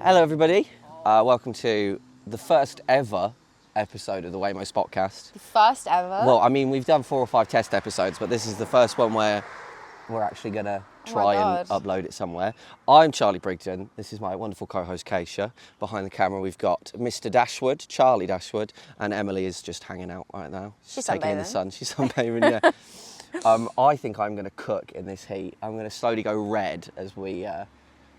Hello everybody, welcome to the first ever episode of the WAYMOE Spotcast. The first ever? Well, I mean, we've done 4 or 5 test episodes, but this is the first one where we're actually going to try and upload it somewhere. I'm Charlie Brigden, this is my wonderful co-host Kaisha. Behind the camera we've got Mr. Dashwood, Charlie Dashwood, and Emily is just hanging out right now. She's taking in the sunbathing. sun, she's sunbathing, yeah. I think I'm going to cook in this heat. I'm going to slowly go red as we...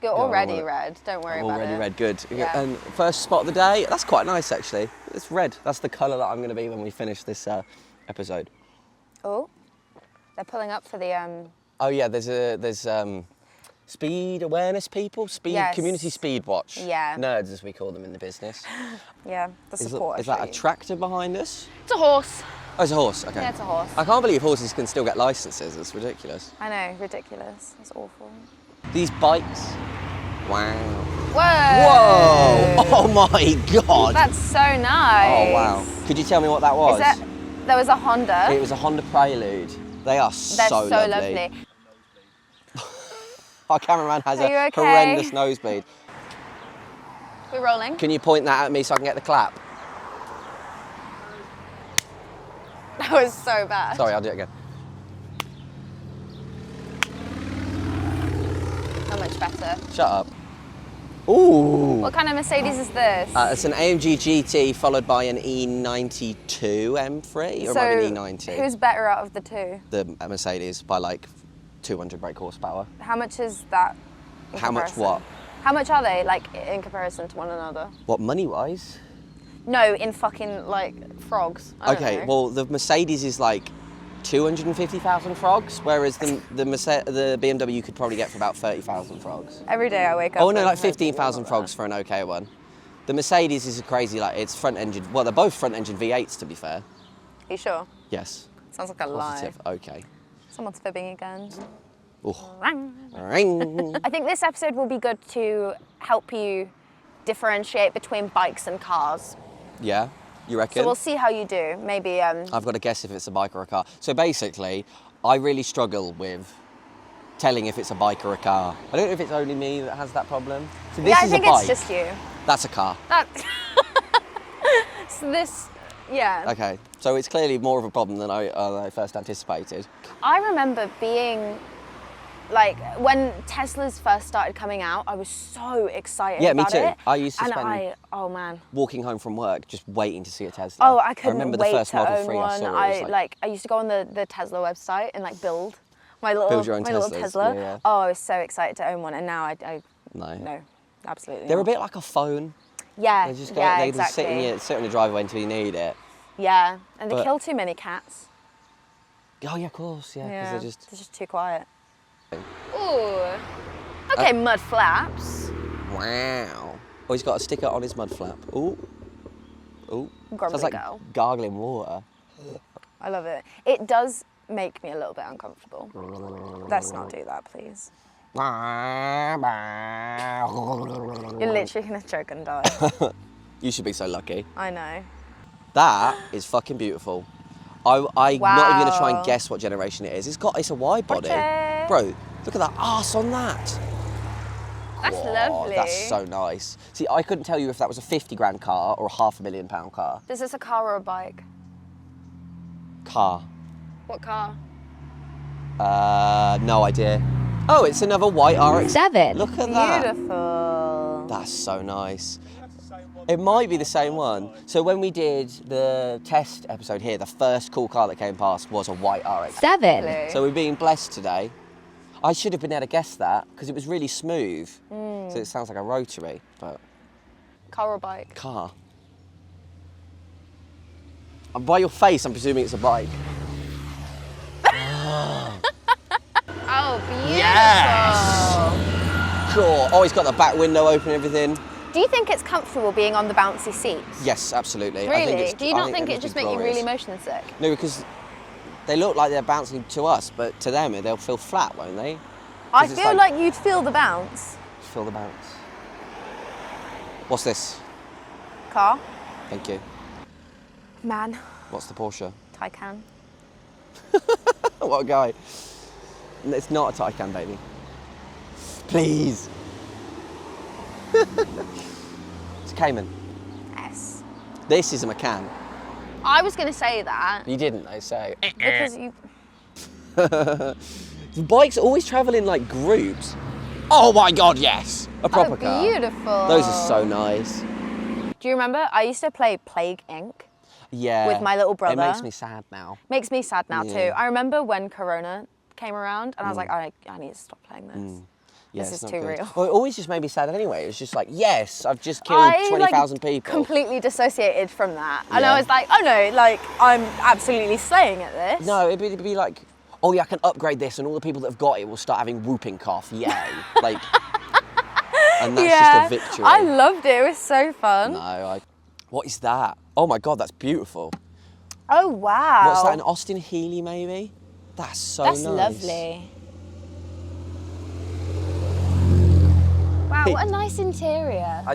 You're already red, don't worry about it. Already red, good. Yeah. And first spot of the day, that's quite nice actually. It's red, that's the colour that I'm going to be when we finish this episode. Oh, they're pulling up for the... Oh yeah, there's speed awareness people, community speed watch. Yeah. Nerds as we call them in the business. Yeah, the support. Is that a tractor behind us? It's a horse. Oh, it's a horse, okay. Yeah, it's a horse. I can't believe horses can still get licenses, it's ridiculous. I know, ridiculous. It's awful. These bikes, wow. Whoa! Whoa! Oh my God! That's so nice. Oh wow. Could you tell me what that was? There was a Honda. It was a Honda Prelude. They're They're so lovely. Our cameraman has a horrendous nosebleed. We're rolling. Can you point that at me so I can get the clap? That was so bad. Sorry, I'll do it again. How much better? Shut up. Ooh. What kind of Mercedes is this? It's an AMG GT followed by an E92 M3 or So, an E90. who's better out of the two? The Mercedes by like 200 brake horsepower. How much is that in How much comparison? what? How much are they, like, in comparison to one another? What, money-wise? No, in fucking, like, frogs. I don't Okay, know. well, the Mercedes is like 250,000 frogs, whereas the BMW could probably get for about 30,000 frogs. Every day I wake up. Oh no, and like hope 15,000 you frogs for an okay one. The Mercedes is a crazy, like, it's front engine, well, they're both front engine V8s to be fair. Are you sure? Yes. Sounds like a Positive, lie. okay. Someone's fibbing again. Oh. I think this episode will be good to help you differentiate between bikes and cars. Yeah, you reckon? So we'll see how you do. Maybe. I've got to guess if it's a bike or a car. So basically, I really struggle with telling if it's a bike or a car. I don't know if it's only me that has that problem. So this Yeah, I is think a bike. it's just you. That's a car. So this, yeah. Okay, so it's clearly more of a problem than I first anticipated. I remember being, like, when Teslas first started coming out, I was so excited about it. Yeah, me too. I used to spend oh man. walking home from work just waiting to see a Tesla. Oh, I couldn't remember wait the first to Model own 3 one. I saw. It was I used to go on the Tesla website and like build Build your own little Teslas, Tesla. yeah. Oh, I was so excited to own one, and now I No, absolutely. they're not. a bit like a phone. Yeah, They just yeah, just sit in the driveway until you need it. Yeah, and they But- kill too many cats. Oh yeah, of course, yeah, because they're just too quiet. Ooh. Okay, mud flaps. Wow. Oh, he's got a sticker on his mud flap. Ooh. Ooh. Grumbly Sounds like girl. gargling water. I love it. It does make me a little bit uncomfortable. Let's not do that, please. You're literally gonna choke and die. You should be so lucky. I know. That is fucking beautiful. I'm not even going to try and Wow. guess what generation it is. It's a wide body. Okay. Bro, look at that arse on that. That's Whoa, lovely. That's so nice. See, I couldn't tell you if that was a 50 grand car or a £500,000 car. Is this a car or a bike? Car. What car? No idea. Oh, it's another white RX-7. Look at that. Beautiful. That's so nice. It might be the same one. So when we did the test episode here, the first cool car that came past was a white RX-7. So we're being blessed today. I should have been able to guess that because it was really smooth. So it sounds like a rotary, but... Car or bike? Car. And by your face, I'm presuming it's a bike. Oh, beautiful. Yes! Cool. Oh, he's got the back window open and everything. Do you think it's comfortable being on the bouncy seats? Yes, absolutely. Really? Do you not think it must just be make you glorious. really motion sick? No, because they look like they're bouncing to us, but to them they'll feel flat, won't they? I 'Cause it's feel like you'd feel the bounce. Feel the bounce. What's this? Car? Thank you. Man. What's the Porsche? Taycan. What a guy. It's not a Taycan, baby. Please. It's a Cayman. Yes. This is a Macan. I was going to say that. You didn't, though, so... Because you... The bikes always travel in, like, groups. Oh, my God, yes! A proper car. Beautiful. Those are so nice. Do you remember? I used to play Plague Inc. Yeah. With my little brother. It makes me sad now. Makes me sad now, too. I remember when Corona came around, and I was like, I need to stop playing this. Yeah, this is not too good. real. Well, it always just made me sad anyway. It was just like, yes, I've just killed 20,000 people. Completely dissociated from that. And I was like, oh no, like, I'm absolutely slaying at this. No, it'd be like, oh yeah, I can upgrade this and all the people that have got it will start having whooping cough, yay. Like, and that's just a victory. I loved it, it was so fun. No, what is that? Oh my God, that's beautiful. Oh wow. What's that, an Austin Healey maybe? That's so nice. That's lovely. Wow, what a nice interior. I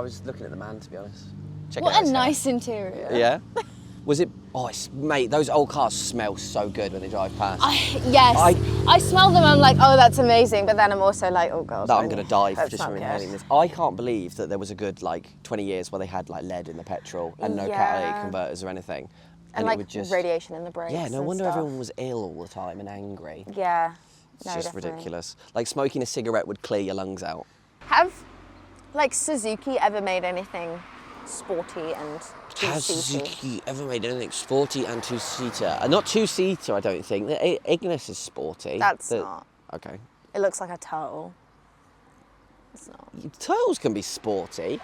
was looking at the man, to be honest. What a nice interior. Yeah? Was it, mate, those old cars smell so good when they drive past. Yes, I smell them, I'm like, oh, that's amazing, but then I'm also like, oh God. No, I'm going to die just from inhaling this. I can't believe that there was a good, 20 years where they had, lead in the petrol and no catalytic converters or anything. And it would just... radiation in the brakes. Yeah, no wonder everyone was ill all the time and angry. Yeah, It's just ridiculous. Like, smoking a cigarette would clear your lungs out. Have, Suzuki ever made anything sporty and two-seater? Has Suzuki ever made anything sporty and two-seater? Not two-seater, I don't think. The Ignis is sporty. That's not. Okay. It looks like a turtle. It's not. Turtles can be sporty.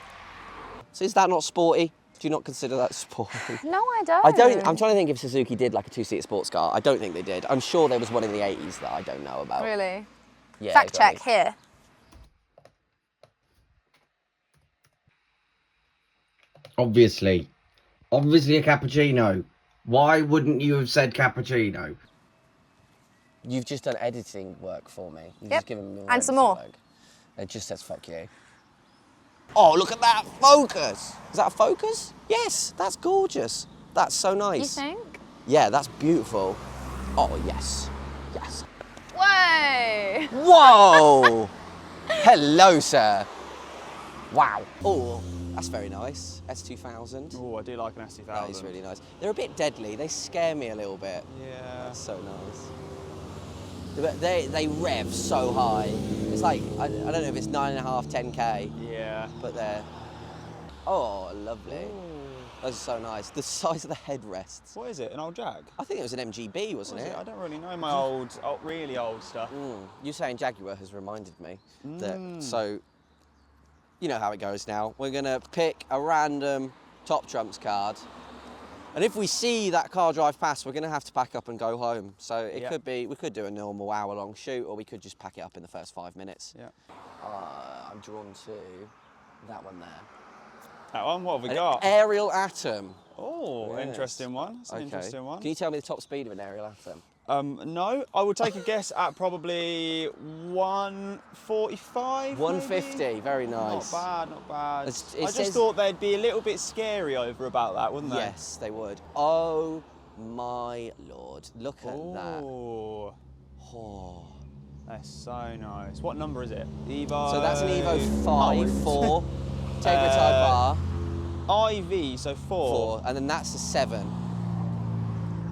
So is that not sporty? Do you not consider that sporty? No, I don't. I'm trying to think if Suzuki did a two-seater sports car. I don't think they did. I'm sure there was one in the 80s that I don't know about. Really? Yeah. Fact check here. Obviously a cappuccino. Why wouldn't you have said cappuccino? You've just done editing work for me. You've Yep. just given me And some more. work. It just says fuck you. Oh, look at that focus. Is that a focus? Yes, that's gorgeous. That's so nice. You think? Yeah, that's beautiful. Oh, yes. Yes. Whoa! Whoa! Hello, sir. Wow. Oh, that's very nice. S2000. Oh, I do like an S2000. That is really nice. They're a bit deadly. They scare me a little bit. Yeah. That's so nice. But they rev so high. It's like, I don't know if it's 9.5, 10K. Yeah. But they're, oh, lovely. Ooh. Those are so nice. The size of the headrests. What is it, an old Jag? I think it was an MGB, wasn't it? I don't really know my really old stuff. You saying Jaguar has reminded me that, so, you know how it goes now. We're gonna pick a random Top Trumps card. And if we see that car drive past, we're going to have to pack up and go home. So it could be, we could do a normal hour-long shoot, or we could just pack it up in the first 5 minutes. Yeah. I'm drawn to that one there. That one? What have we got? Aerial Atom. Oh, yes. Interesting one. That's an interesting one. Can you tell me the top speed of an Aerial Atom? No, I would take a guess at probably 145. 150, maybe? very nice. Not bad. It I just thought they'd be a little bit scary over about that, wouldn't they? Yes, they would. Oh my lord, look at that. Oh. That's so nice. What number is it? Evo. So that's an Evo 5.4. Tegra Type R. IV, so 4. And then that's a 7.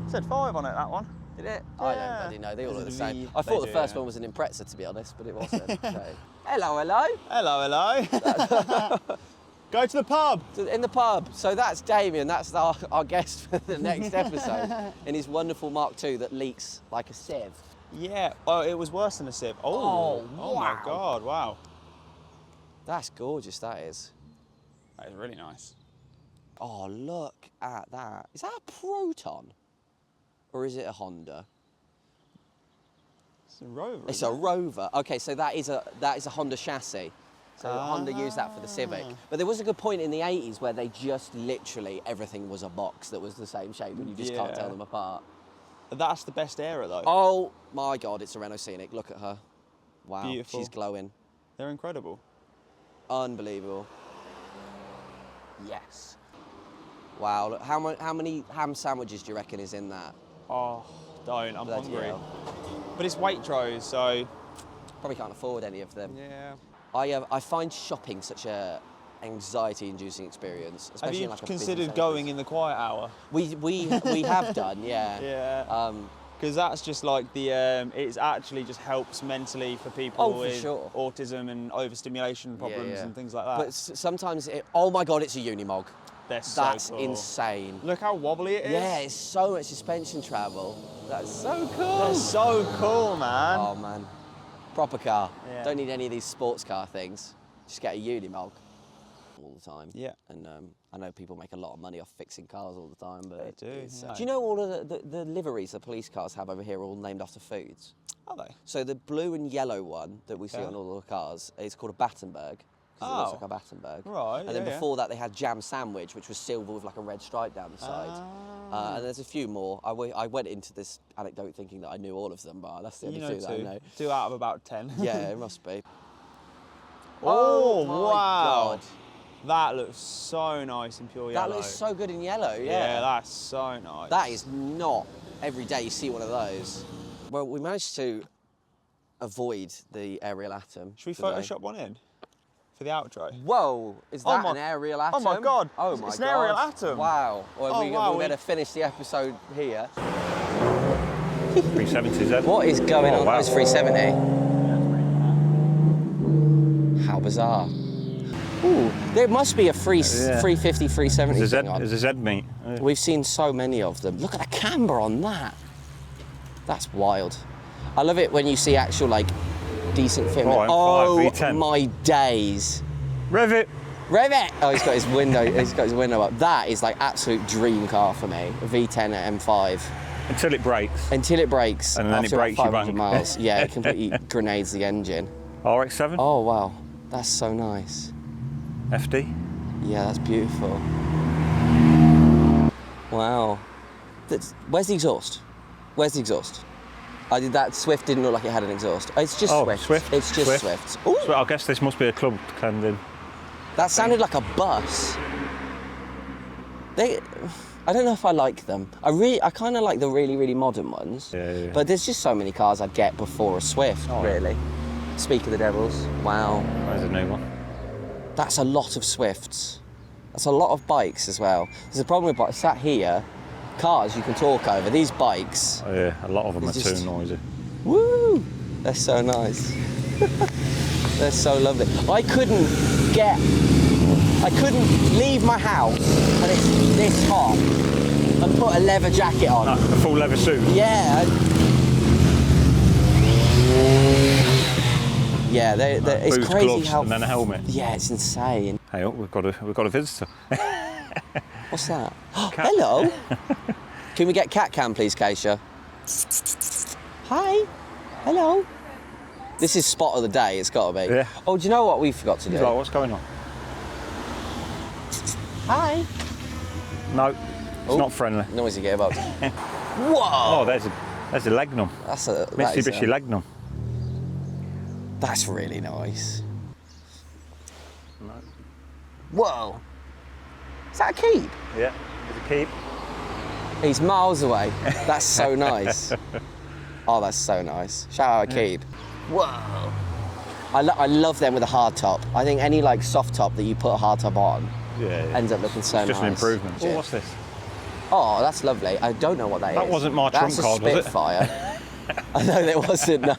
It said 5 on it, that one. Did it? Yeah. I don't bloody know. They all look the same. I They thought the do, first yeah. one was an Impreza, to be honest, but it wasn't. So. Hello, hello. Hello. Go to the pub. In the pub. So that's Damian. That's our guest for the next episode in his wonderful Mark II that leaks like a sieve. Yeah. Oh, it was worse than a sieve. Oh my God! Wow. That's gorgeous. That is. That is really nice. Oh, look at that. Is that a Proton? Or is it a Honda? It's a Rover. It's a Rover. Okay, so that is a Honda chassis. So Honda used that for the Civic. But there was a good point in the 80s where they just literally, everything was a box that was the same shape and you just can't tell them apart. That's the best era though. Oh my God, it's a Renault Scenic. Look at her. Wow, Beautiful. She's glowing. They're incredible. Unbelievable. Yes. Wow, look, how many ham sandwiches do you reckon is in that? Oh, don't. I'm Bloody hungry. hell. But it's Waitrose, so... Probably can't afford any of them. Yeah. I find shopping such a anxiety-inducing experience, especially Have you in like a considered going in the quiet hour? We have done, yeah. Yeah. Because that's just like the, it actually just helps mentally for people with autism and overstimulation problems and things like that. But sometimes, oh my God, it's a Unimog. That's cool. insane. Look how wobbly it is. Yeah, it's so much suspension travel. That's so cool. That's so cool, man. Oh man, proper car. Yeah. Don't need any of these sports car things. Just get a Unimog all the time. Yeah. And I know people make a lot of money off fixing cars all the time, but they do. Do you know all of the liveries the police cars have over here are all named after foods? Are they? So the blue and yellow one that we see on all the cars is called a Battenberg. It looks like a Battenberg. Right. And then before that they had jam sandwich, which was silver with like a red stripe down the side. And there's a few more. I went into this anecdote thinking that I knew all of them, but that's the only two that I know. 2 out of about 10. Yeah, it must be. Oh, my wow. God. That looks so nice in pure yellow. That looks so good in yellow, yeah. Yeah, that's so nice. That is not every day you see one of those. Well, we managed to avoid the aerial atom. Should we today. Photoshop one in for the outro? Whoa, is that an aerial atom? Oh my God, Oh my it's God. an aerial atom. Wow. Well, wow, we better finish the episode here. 370 Z. What is going on? Wow. That was 370. How bizarre. Ooh, there must be a 350, 370 thing on. There's a Z meet. We've seen so many of them. Look at the camber on that. That's wild. I love it when you see actual like decent fitment. Oh V10. my days. Rev it. Rev it! Oh, he's got his window. He's got his window up. That is like absolute dream car for me. A V10 at M5. Until it breaks. Until it breaks. And then it after breaks about your 500 bank. miles. Yeah, it completely grenades the engine. RX-7. Oh wow, that's so nice. FD. Yeah, that's beautiful. Wow. Where's the exhaust? Where's the exhaust? That Swift didn't look like it had an exhaust. It's just Swift. It's just Swift. Ooh. So I guess this must be a club canned in. That sounded like a bus. I don't know if I like them. I kind of like the really, really modern ones. Yeah. But there's just so many cars I'd get before a Swift, really. Speak of the devils. Wow. There's a new one. That's a lot of Swifts. That's a lot of bikes as well. There's a problem with bikes. Sat here, cars you can talk over. These bikes. Oh yeah, a lot of them are too noisy. Woo! They're so nice. They're so lovely. I couldn't leave my house and it's this hot and put a leather jacket on. No, a full leather suit. Yeah. Yeah, it's boots, crazy gloves, how. and then a helmet. Yeah, it's insane. Hey, we've got a visitor. What's that? Hello. Can we get cat cam, please, Kaisha? Hi. Hello. This is spot of the day. It's got to be. Yeah. Oh, do you know what we forgot to do? Right, what's going on? Hi. No, it's not friendly. Noisy gearbox. Whoa. Oh, there's a Legnum. That's a Mitsubishi Legnum. That's really nice. No. Whoa. Is that a keep? Yeah, it's a keep. He's miles away. That's so nice. Oh, that's so nice. Shout out a keep. Whoa. I love them with a hard top. I think any like soft top that you put a hard top on ends up looking so nice. It's just an improvement. Oh, what's this? Oh, that's lovely. I don't know what that is. That wasn't my trump card, was it? That's a Spitfire. I know there wasn't, no.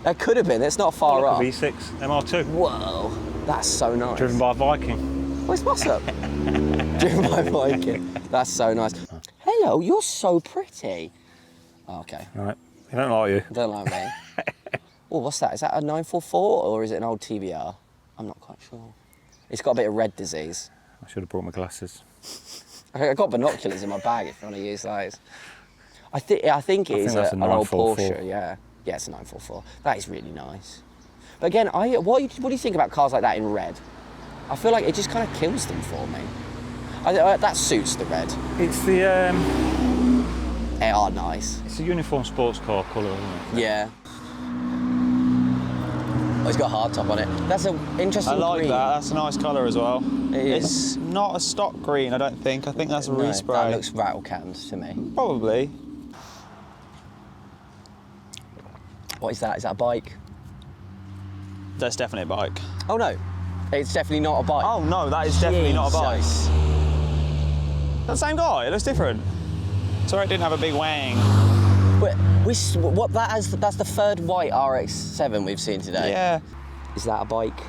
That could have been. It's not far off. V6 MR2. Whoa, that's so nice. Driven by a Viking. What's up? Driven by a Viking. That's so nice. Hello, you're so pretty. Oh, okay. Right. I don't like you. Don't like me. Oh, what's that? Is that a 944 or is it an old TBR? I'm not quite sure. It's got a bit of red disease. I should have brought my glasses. I got binoculars in my bag if you want to use those. I think it is an old Porsche, yeah. Yeah, it's a 944. That is really nice. But again, what do you think about cars like that in red? I feel like it just kind of kills them for me. That suits the red. It's the... They are nice. It's a uniform sports car colour, isn't it? Yeah. Oh, it's got a hard top on it. That's an interesting green. I like that. That's a nice colour as well. It is. It's not a stock green, I don't think. I think that's a respray. That looks rattle canned to me. Probably. What is that? Is that a bike? That's definitely a bike. Oh no, it's definitely not a bike. Oh no, that is definitely not a bike. Jesus. That's the same guy, it looks different. Sorry it didn't have a big wang. But that's the third white RX-7 we've seen today. Yeah. Is that a bike?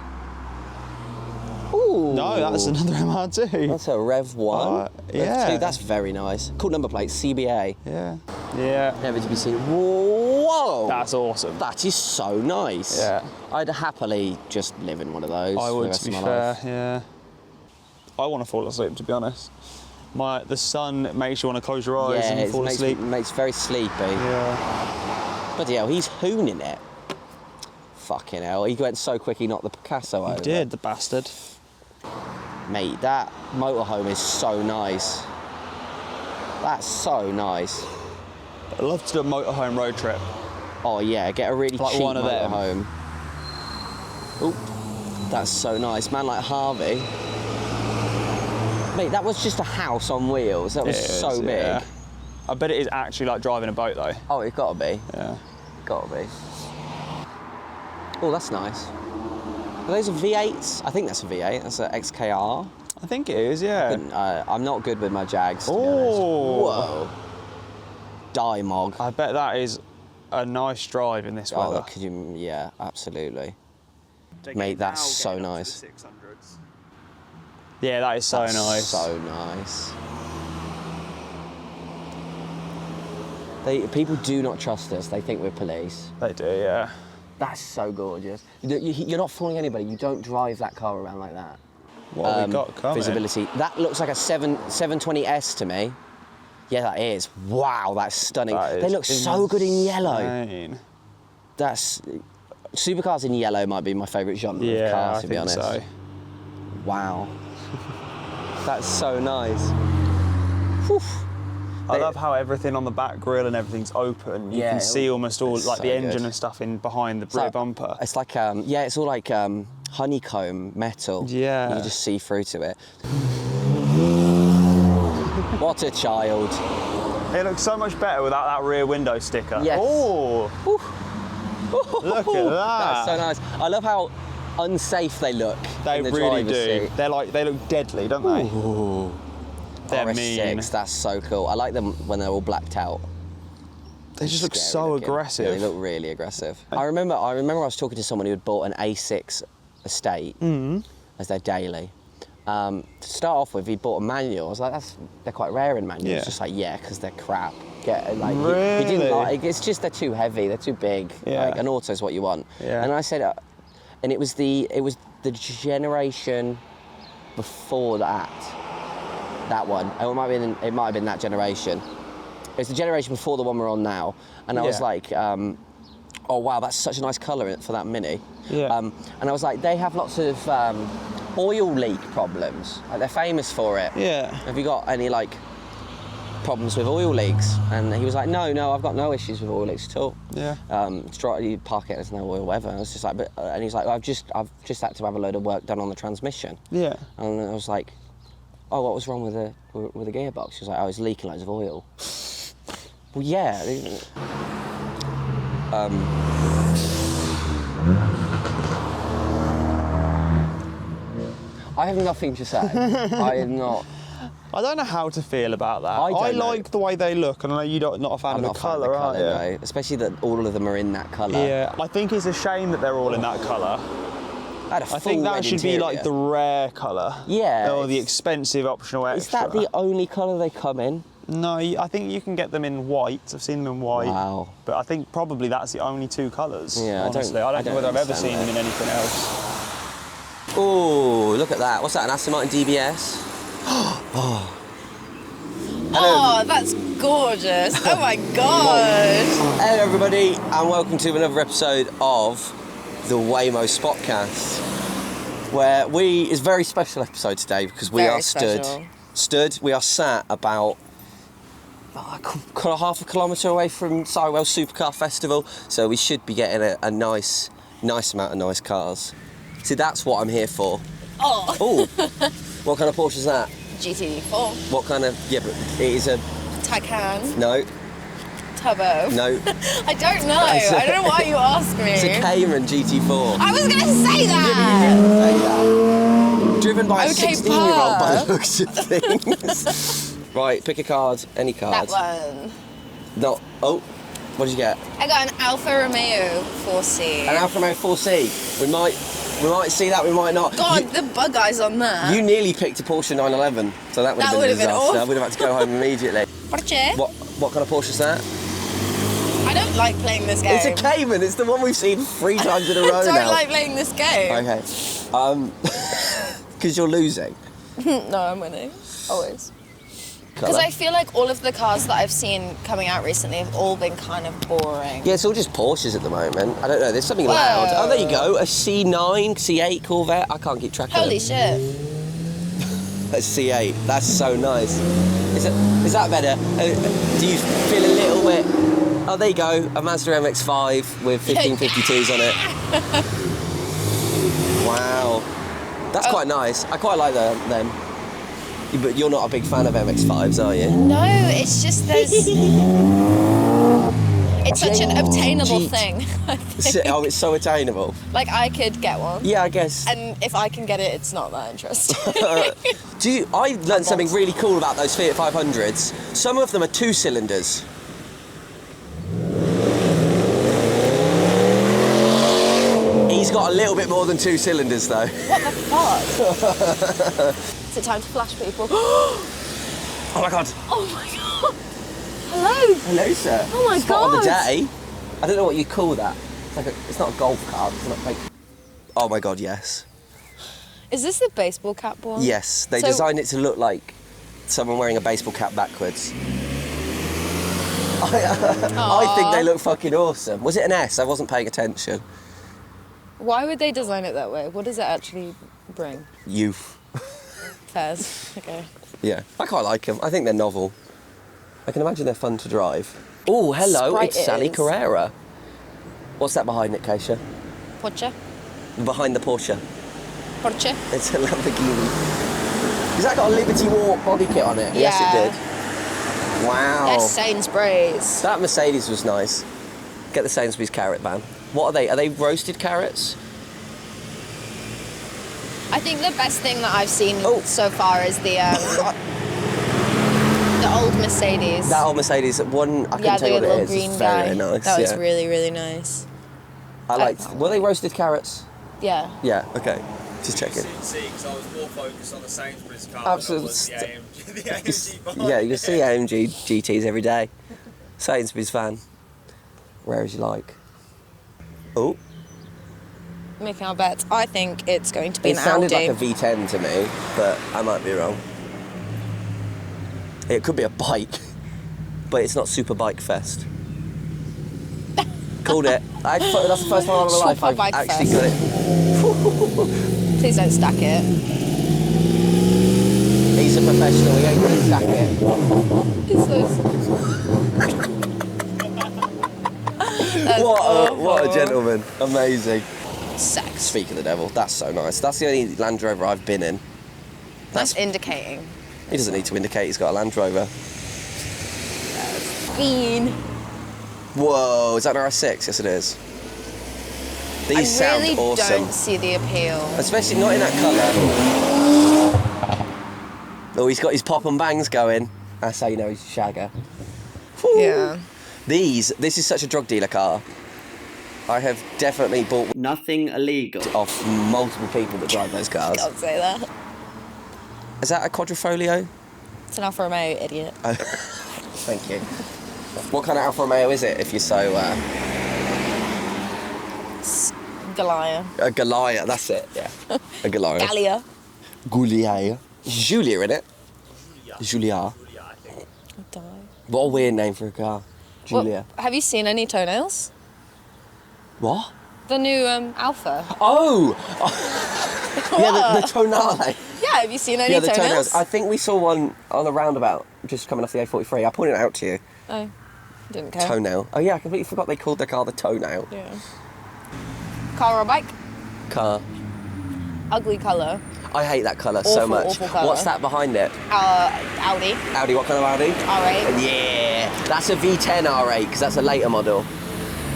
Ooh. No, that's another MR2. That's a Rev 1. Yeah. Rev 2, that's very nice. Cool number plate, CBA. Yeah. Yeah. Never to be seen. Whoa! That's awesome. That is so nice. Yeah. I'd happily just live in one of those. I would, for the to be rest of my fair, life. yeah. I want to fall asleep, to be honest. The sun makes you want to close your eyes and fall asleep. Makes very sleepy. Yeah. Bloody hell, he's hooning it. Fucking hell, he went so quick he knocked the Picasso over. He did, the bastard. Mate, that motorhome is so nice. That's so nice. I'd love to do a motorhome road trip. Oh yeah, get a really Like cheap one of them. motorhome. Oop, that's so nice. Man like Harvey. Mate, that was just a house on wheels. That was so big. Yeah. I bet it is actually like driving a boat though. Oh, it gotta be. Yeah. Gotta be. Oh, that's nice. Are those V8s? I think that's a V8. That's an XKR. I think it is, yeah. I'm not good with my Jags, to be honest. Whoa. Dimog. I bet that is a nice drive in this weather. Could you? Yeah, absolutely. Mate, that's so nice. Yeah, that is so nice. So nice. People do not trust us. They think we're police. They do, yeah. That's so gorgeous. You're not fooling anybody. You don't drive that car around like that. What have we got coming? Visibility. That looks like a 720S to me. Yeah, that is. Wow, that's stunning. They look so good in yellow. That's supercars in yellow might be my favourite genre of cars, to be honest. So. Wow. That's so nice. Whew. I love how everything on the back grille and everything's open. You can see almost all like the engine and stuff in behind the rear bumper. It's like it's all like honeycomb metal. Yeah. You can just see through to it. What a child. It looks so much better without that rear window sticker. Yes. Oh. Look at that. That's so nice. I love how unsafe they look. They in the really driver's do. seat. They look deadly, don't they? Ooh. They're RS6, mean. that's so cool. I like them when they're all blacked out. They just look so looking. aggressive. Yeah, they look really aggressive. I remember I was talking to someone who had bought an A6 estate as their daily. To start off with, he bought a manual. I was like, they're quite rare in manuals. Yeah. Just like, because they're crap. Really? He didn't like. It's just they're too heavy. They're too big. Yeah. Like, an auto's what you want. Yeah. And I said, and it was the generation before that. That one. It might have been that generation. It's the generation before the one we're on now. And I was like, oh wow, that's such a nice colour for that Mini. Yeah. And I was like, they have lots of oil leak problems. Like, they're famous for it. Yeah. Have you got any like problems with oil leaks? And he was like, no, I've got no issues with oil leaks at all. Yeah. You park it, there's no oil, whatever. And I was just like, and he's like, I've just had to have a load of work done on the transmission. Yeah. And I was like, oh, what was wrong with the gearbox? She was like, oh, it's leaking loads of oil. Well, yeah. I have nothing to say. I am not. I don't know how to feel about that. I like the way they look, and I know you're not a fan of the colour, are you? No. Especially that all of them are in that colour. Yeah, I think it's a shame that they're all in that colour. I think that should be like the rare colour. Yeah. Or the expensive optional extra. Is that the only colour they come in? No, I think you can get them in white. I've seen them in white. Wow. But I think probably that's the only two colours. Yeah, honestly. I don't know whether I've ever seen them in anything else. Oh, look at that. What's that, an Aston Martin DBS? Oh. Oh, that's gorgeous. Oh my God. Hello everybody, and welcome to another episode of the WAYMOE Spotcast, where it's a very special episode today because we are we are sat about half a kilometre away from Sywell Supercar Festival, so we should be getting a nice amount of nice cars. See, that's what I'm here for. Oh. What kind of Porsche is that? GT4. What kind of, but it is a... Taycan. No. turbo? No. I don't know. I don't know why you asked me. It's a Cayman GT4. I was going to say that. Say that. Driven by a 16-year-old by the looks of things. Right, pick a card, any card. That one. No. Oh, what did you get? I got an Alfa Romeo 4C. An Alfa Romeo 4C. We might see that, we might not. God, the bug eyes on that. You nearly picked a Porsche 911, so that would have been a disaster. awful. I would have had to go home immediately. Porsche? What kind of Porsche is that? I don't like playing this game. It's a Cayman. It's the one we've seen 3 times in a row I now. don't like playing this game. Okay. Because you're losing. No, I'm winning. Always. Because I feel like all of the cars that I've seen coming out recently have all been kind of boring. Yeah, it's all just Porsches at the moment. I don't know, there's something loud. Oh, there you go, a C9, C8 Corvette. I can't keep track of it. Holy shit. A C8, that's so nice. Is that better? Do you feel a little bit... Oh, there you go, a Mazda MX-5 with 1552s on it. Wow. That's quite nice. I quite like them. But you're not a big fan of MX-5s, are you? No, it's just there's... It's such an obtainable thing, I think. Oh, it's so attainable. Like, I could get one. Yeah, I guess. And if I can get it, it's not that interesting. I learned something really cool about those Fiat 500s. Some of them are 2 cylinders. He's got a little bit more than 2 cylinders, though. What the fuck? Is it time to flash people? Oh my god. Oh my god. Hello. Hello, sir. Oh my Spot on the god. day. I don't know what you call that. It's not a golf cart. It's not like... Oh my god, yes. Is this the baseball cap one? Yes, they designed it to look like someone wearing a baseball cap backwards. I think they look fucking awesome. Was it an S? I wasn't paying attention. Why would they design it that way? What does it actually bring? Youth. Fairs. Okay. Yeah, I quite like them. I think they're novel. I can imagine they're fun to drive. Oh, hello, Sprite it's Sally is. Carrera. What's that behind it, Kaisha? Porsche. Behind the Porsche. Porsche. It's a Lamborghini. Has that got a Liberty Walk body kit on it? Yes, it did. Wow. That's Sainsbury's. That Mercedes was nice. Get the Sainsbury's carrot ban. What are they? Are they roasted carrots? I think the best thing that I've seen so far is the old Mercedes. That old Mercedes, one, I can't tell you what it is. Green it's guy. very nice. That was really, really nice. I liked. Were they roasted carrots? Yeah. Yeah. Okay. Just checking. Because I was more focused on the Sainsbury's car Absolutely. than I was the AMG behind. Yeah, you can see AMG GTs every day. Sainsbury's fan. Rare as you like. Oh. Making our bets. I think it's going to be It an sounded Audi. like a V10 to me, but I might be wrong. It could be a bike, but it's not Superbike Fest. Called it. That's the first time in my life I've Superbike actually Fest. got it. Please don't stack it. He's a professional, he ain't gonna stack it. It's so... What a gentleman. Amazing. Sex. Speak of the devil, that's so nice. That's the only Land Rover I've been in. That's indicating. He doesn't need to indicate he's got a Land Rover. Green. Whoa, is that an RS6? Yes, it is. These sound I really awesome. don't see the appeal. Especially not in that colour. Oh, he's got his pop and bangs going. That's how you know he's a shagger. Whew. Yeah. This is such a drug dealer car. I have definitely bought nothing illegal off multiple people that drive those cars. Can't say that. Is that a quadrifolio? It's an Alfa Romeo, idiot. Oh, thank you. What kind of Alfa Romeo is it, if you're so... Goliath. A Goliath, that's it, yeah. A Goliath. Gallia. Goulier. Julia in it? Julia. What a weird name for a car. Julia. Well, have you seen any toenails? What? The new Alpha. Oh! Yeah, the tonale. Yeah, have you seen any Yeah, the toenails? toenails. I think we saw one on the roundabout just coming off the A43. I pointed it out to you. Oh, didn't care. Toenail. Oh yeah, I completely forgot they called their car the Toenail. Yeah. Car or bike? Car. Ugly colour. I hate that colour so Awful, much. awful colour. What's that behind it? Audi. Audi, what kind of Audi? R8. Yeah. it. That's a V10 R8 because that's a later model.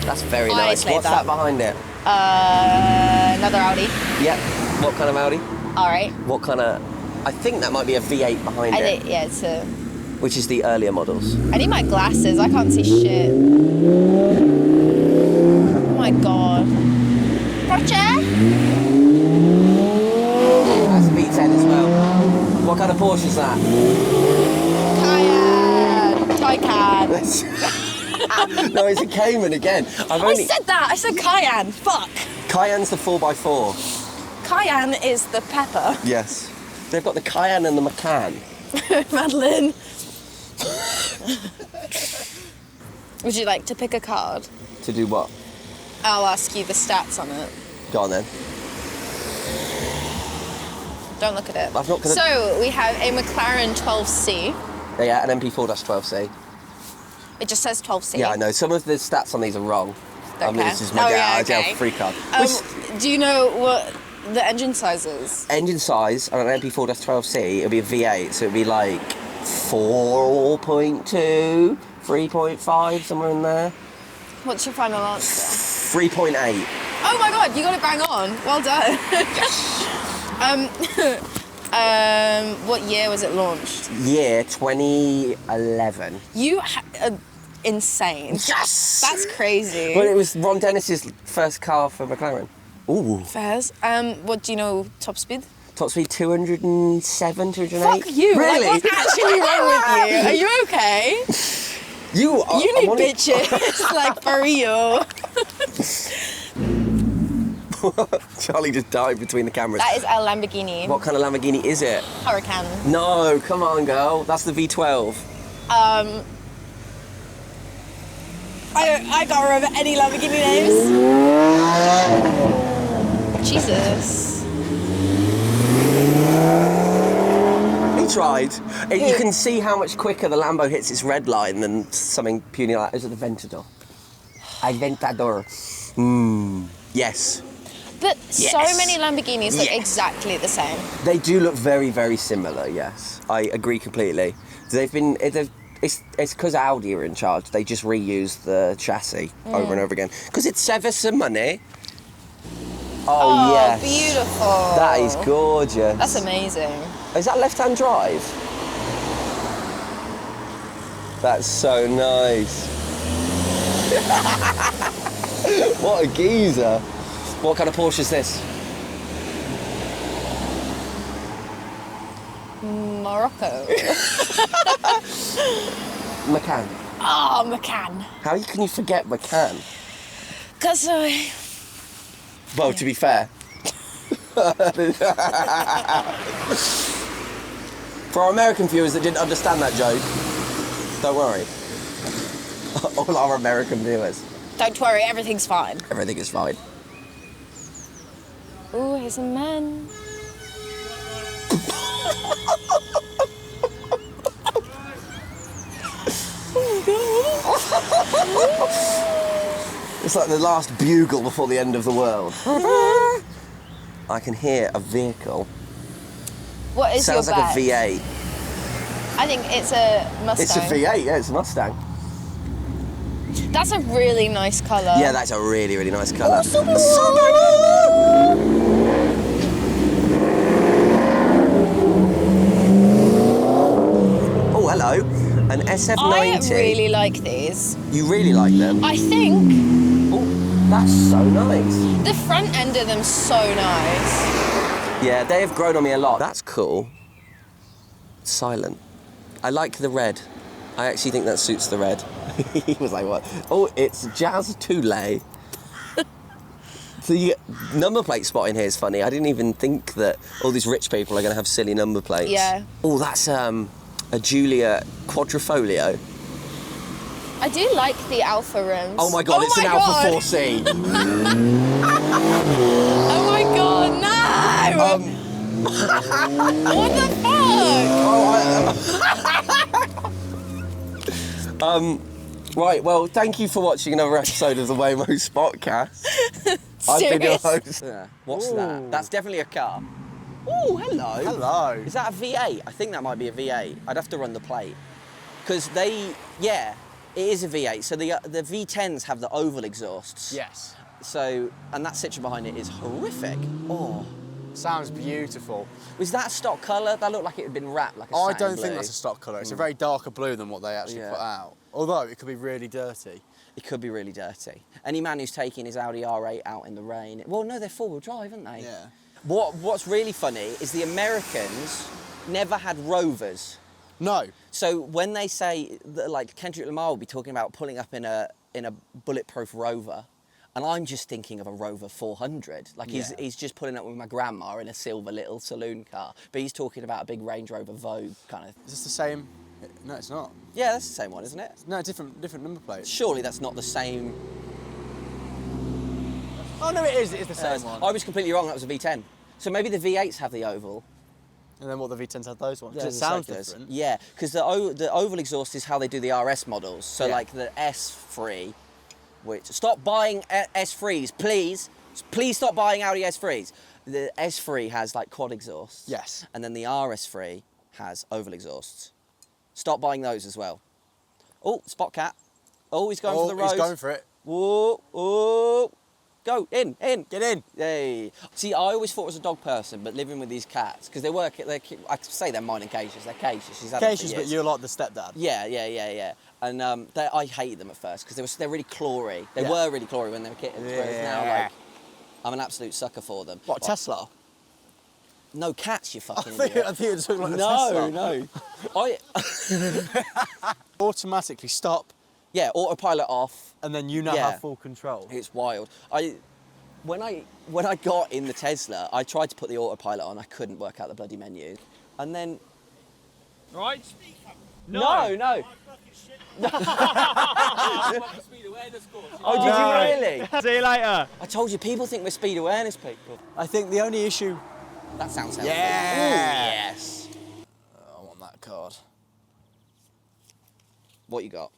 That's very nice. What's that behind it? Another Audi. Yep. What kind of Audi? R8. What kind of? I think that might be a V8 behind it. Yeah, it's a... Which is the earlier models. I need my glasses. I can't see shit. Oh my god. Roger? That's a V10 as well. What kind of Porsche is that? Taycan. No, it's a Cayman again. I said that. I said Cayenne. Fuck. Cayenne's the 4x4. Cayenne is the pepper. Yes. They've got the Cayenne and the Macan. Madeline. Would you like to pick a card? To do what? I'll ask you the stats on it. Go on then. Don't look at it. I've not gonna... So we have a McLaren 12C. Yeah, an MP4-12C. It just says 12C. Yeah, I know. Some of the stats on these are wrong. Okay. I mean, this is my free card. Do you know what the engine size is? Engine size on an MP4-12C, it'll be a V8, so it'll be like 4.2, 3.5, somewhere in there. What's your final answer? 3.8. Oh my god, you got it bang on. Well done. What year was it launched? Year 2011. You are insane. Yes! That's crazy. Well, it was Ron Dennis's first car for McLaren. Ooh. Fairs. What do you know top speed? Top speed 207, 208. Fuck you. Really? Like, what's actually wrong with you? Are you okay? You need bitches, like for real. Charlie just dived between the cameras. That is a Lamborghini. What kind of Lamborghini is it? Huracan. No, come on, girl. That's the V12. I can't remember any Lamborghini names. Jesus. He tried. You can see how much quicker the Lambo hits its red line than something puny like... Is it the Aventador? Aventador. Yes. But so many Lamborghinis look exactly the same. They do look very, very similar, yes. I agree completely. It's because Audi are in charge. They just reuse the chassis over and over again. Because it's ever some money. Oh, yes. Beautiful. That is gorgeous. That's amazing. Is that left-hand drive? That's so nice. What a geezer. What kind of Porsche is this? Morocco. Macan. Oh, Macan. How can you forget Macan? Because Well, to be fair. For our American viewers that didn't understand that joke, don't worry. All our American viewers. Don't worry, everything's fine. Everything is fine. Ooh, here's a man. It's like the last bugle before the end of the world. I can hear a vehicle. What is Sounds your like bet? a V8. I think it's a Mustang. It's a V8, yeah, it's a Mustang. That's a really nice colour. Yeah, that's a really, really nice colour. Oh, Subaru! Oh, hello. An SF90. I really like these. You really like them? I think Oh, that's so nice. the front end of them's so nice. Yeah, they have grown on me a lot. That's cool. Silent. I like the red. I actually think that suits the red. He was like, what? Oh, it's Jazz Toulet. The number plate spot in here is funny. I didn't even think that all these rich people are going to have silly number plates. Yeah. Oh, that's a Giulia Quadrifoglio. I do like the Alpha rims. Oh my God, it's an Alpha 4C. Oh my God, no! What the fuck? Right, well, thank you for watching another episode of the WAYMOE Spotcast. I've been your host. What's that? That's definitely a car. Oh, hello. Hello. Is that a V8? I think that might be a V8. I'd have to run the plate. Because it is a V8. So the V10s have the oval exhausts. Yes. So, and that Citroen behind it is horrific. Oh. Sounds beautiful. Was that stock colour? That looked like it had been wrapped like a I satin don't blue. think that's a stock colour. It's a very darker blue than what they actually put out. Although it could be really dirty. It could be really dirty. Any man who's taking his Audi R8 out in the rain... Well, no, they're four-wheel drive, aren't they? Yeah. What's really funny is the Americans never had Rovers. No. So when they say, that, like, Kendrick Lamar will be talking about pulling up in a bulletproof Rover, and I'm just thinking of a Rover 400. Like, he's just pulling up with my grandma in a silver little saloon car, but he's talking about a big Range Rover Vogue kind of... Is this the same? No, it's not. Yeah, that's the same one, isn't it? No, different number plate. Surely that's not the same... Oh, no, it is. It is the same one. I was completely wrong. That was a V10. So maybe the V8s have the oval. And then what, the V10s have those ones? Yeah, It sounds different. Yeah, because the oval exhaust is how they do the RS models. So like the S3, which... Stop buying S3s, please. Please stop buying Audi S3s. The S3 has like quad exhausts. Yes. And then the RS3 has oval exhausts. Stop buying those as well. Oh, Spot Cat. Oh, he's going for the road. He's going for it. Whoa, whoa. Go, in. Get in. Yay. See, I always thought I was a dog person, but living with these cats, because I say they're mine and Kaisha's, they're Kaisha's. She's had them for Kaisha's, years. but you're like the stepdad. Yeah. And I hated them at first, because they're really clawy. They were really clawy when they were kittens, whereas now, like, I'm an absolute sucker for them. What, Tesla? No, cats, you fucking I idiot. think you were talking like a Tesla. No. Automatically stop. Yeah, autopilot off. And then you now have full control. It's wild. When I got in the Tesla, I tried to put the autopilot on. I couldn't work out the bloody menu. And then... Right? No. Oh, did you really? See you later. I told you, people think we're speed awareness people. I think the only issue... That sounds healthy. Yeah. Ooh, yes. I want that card. What you got?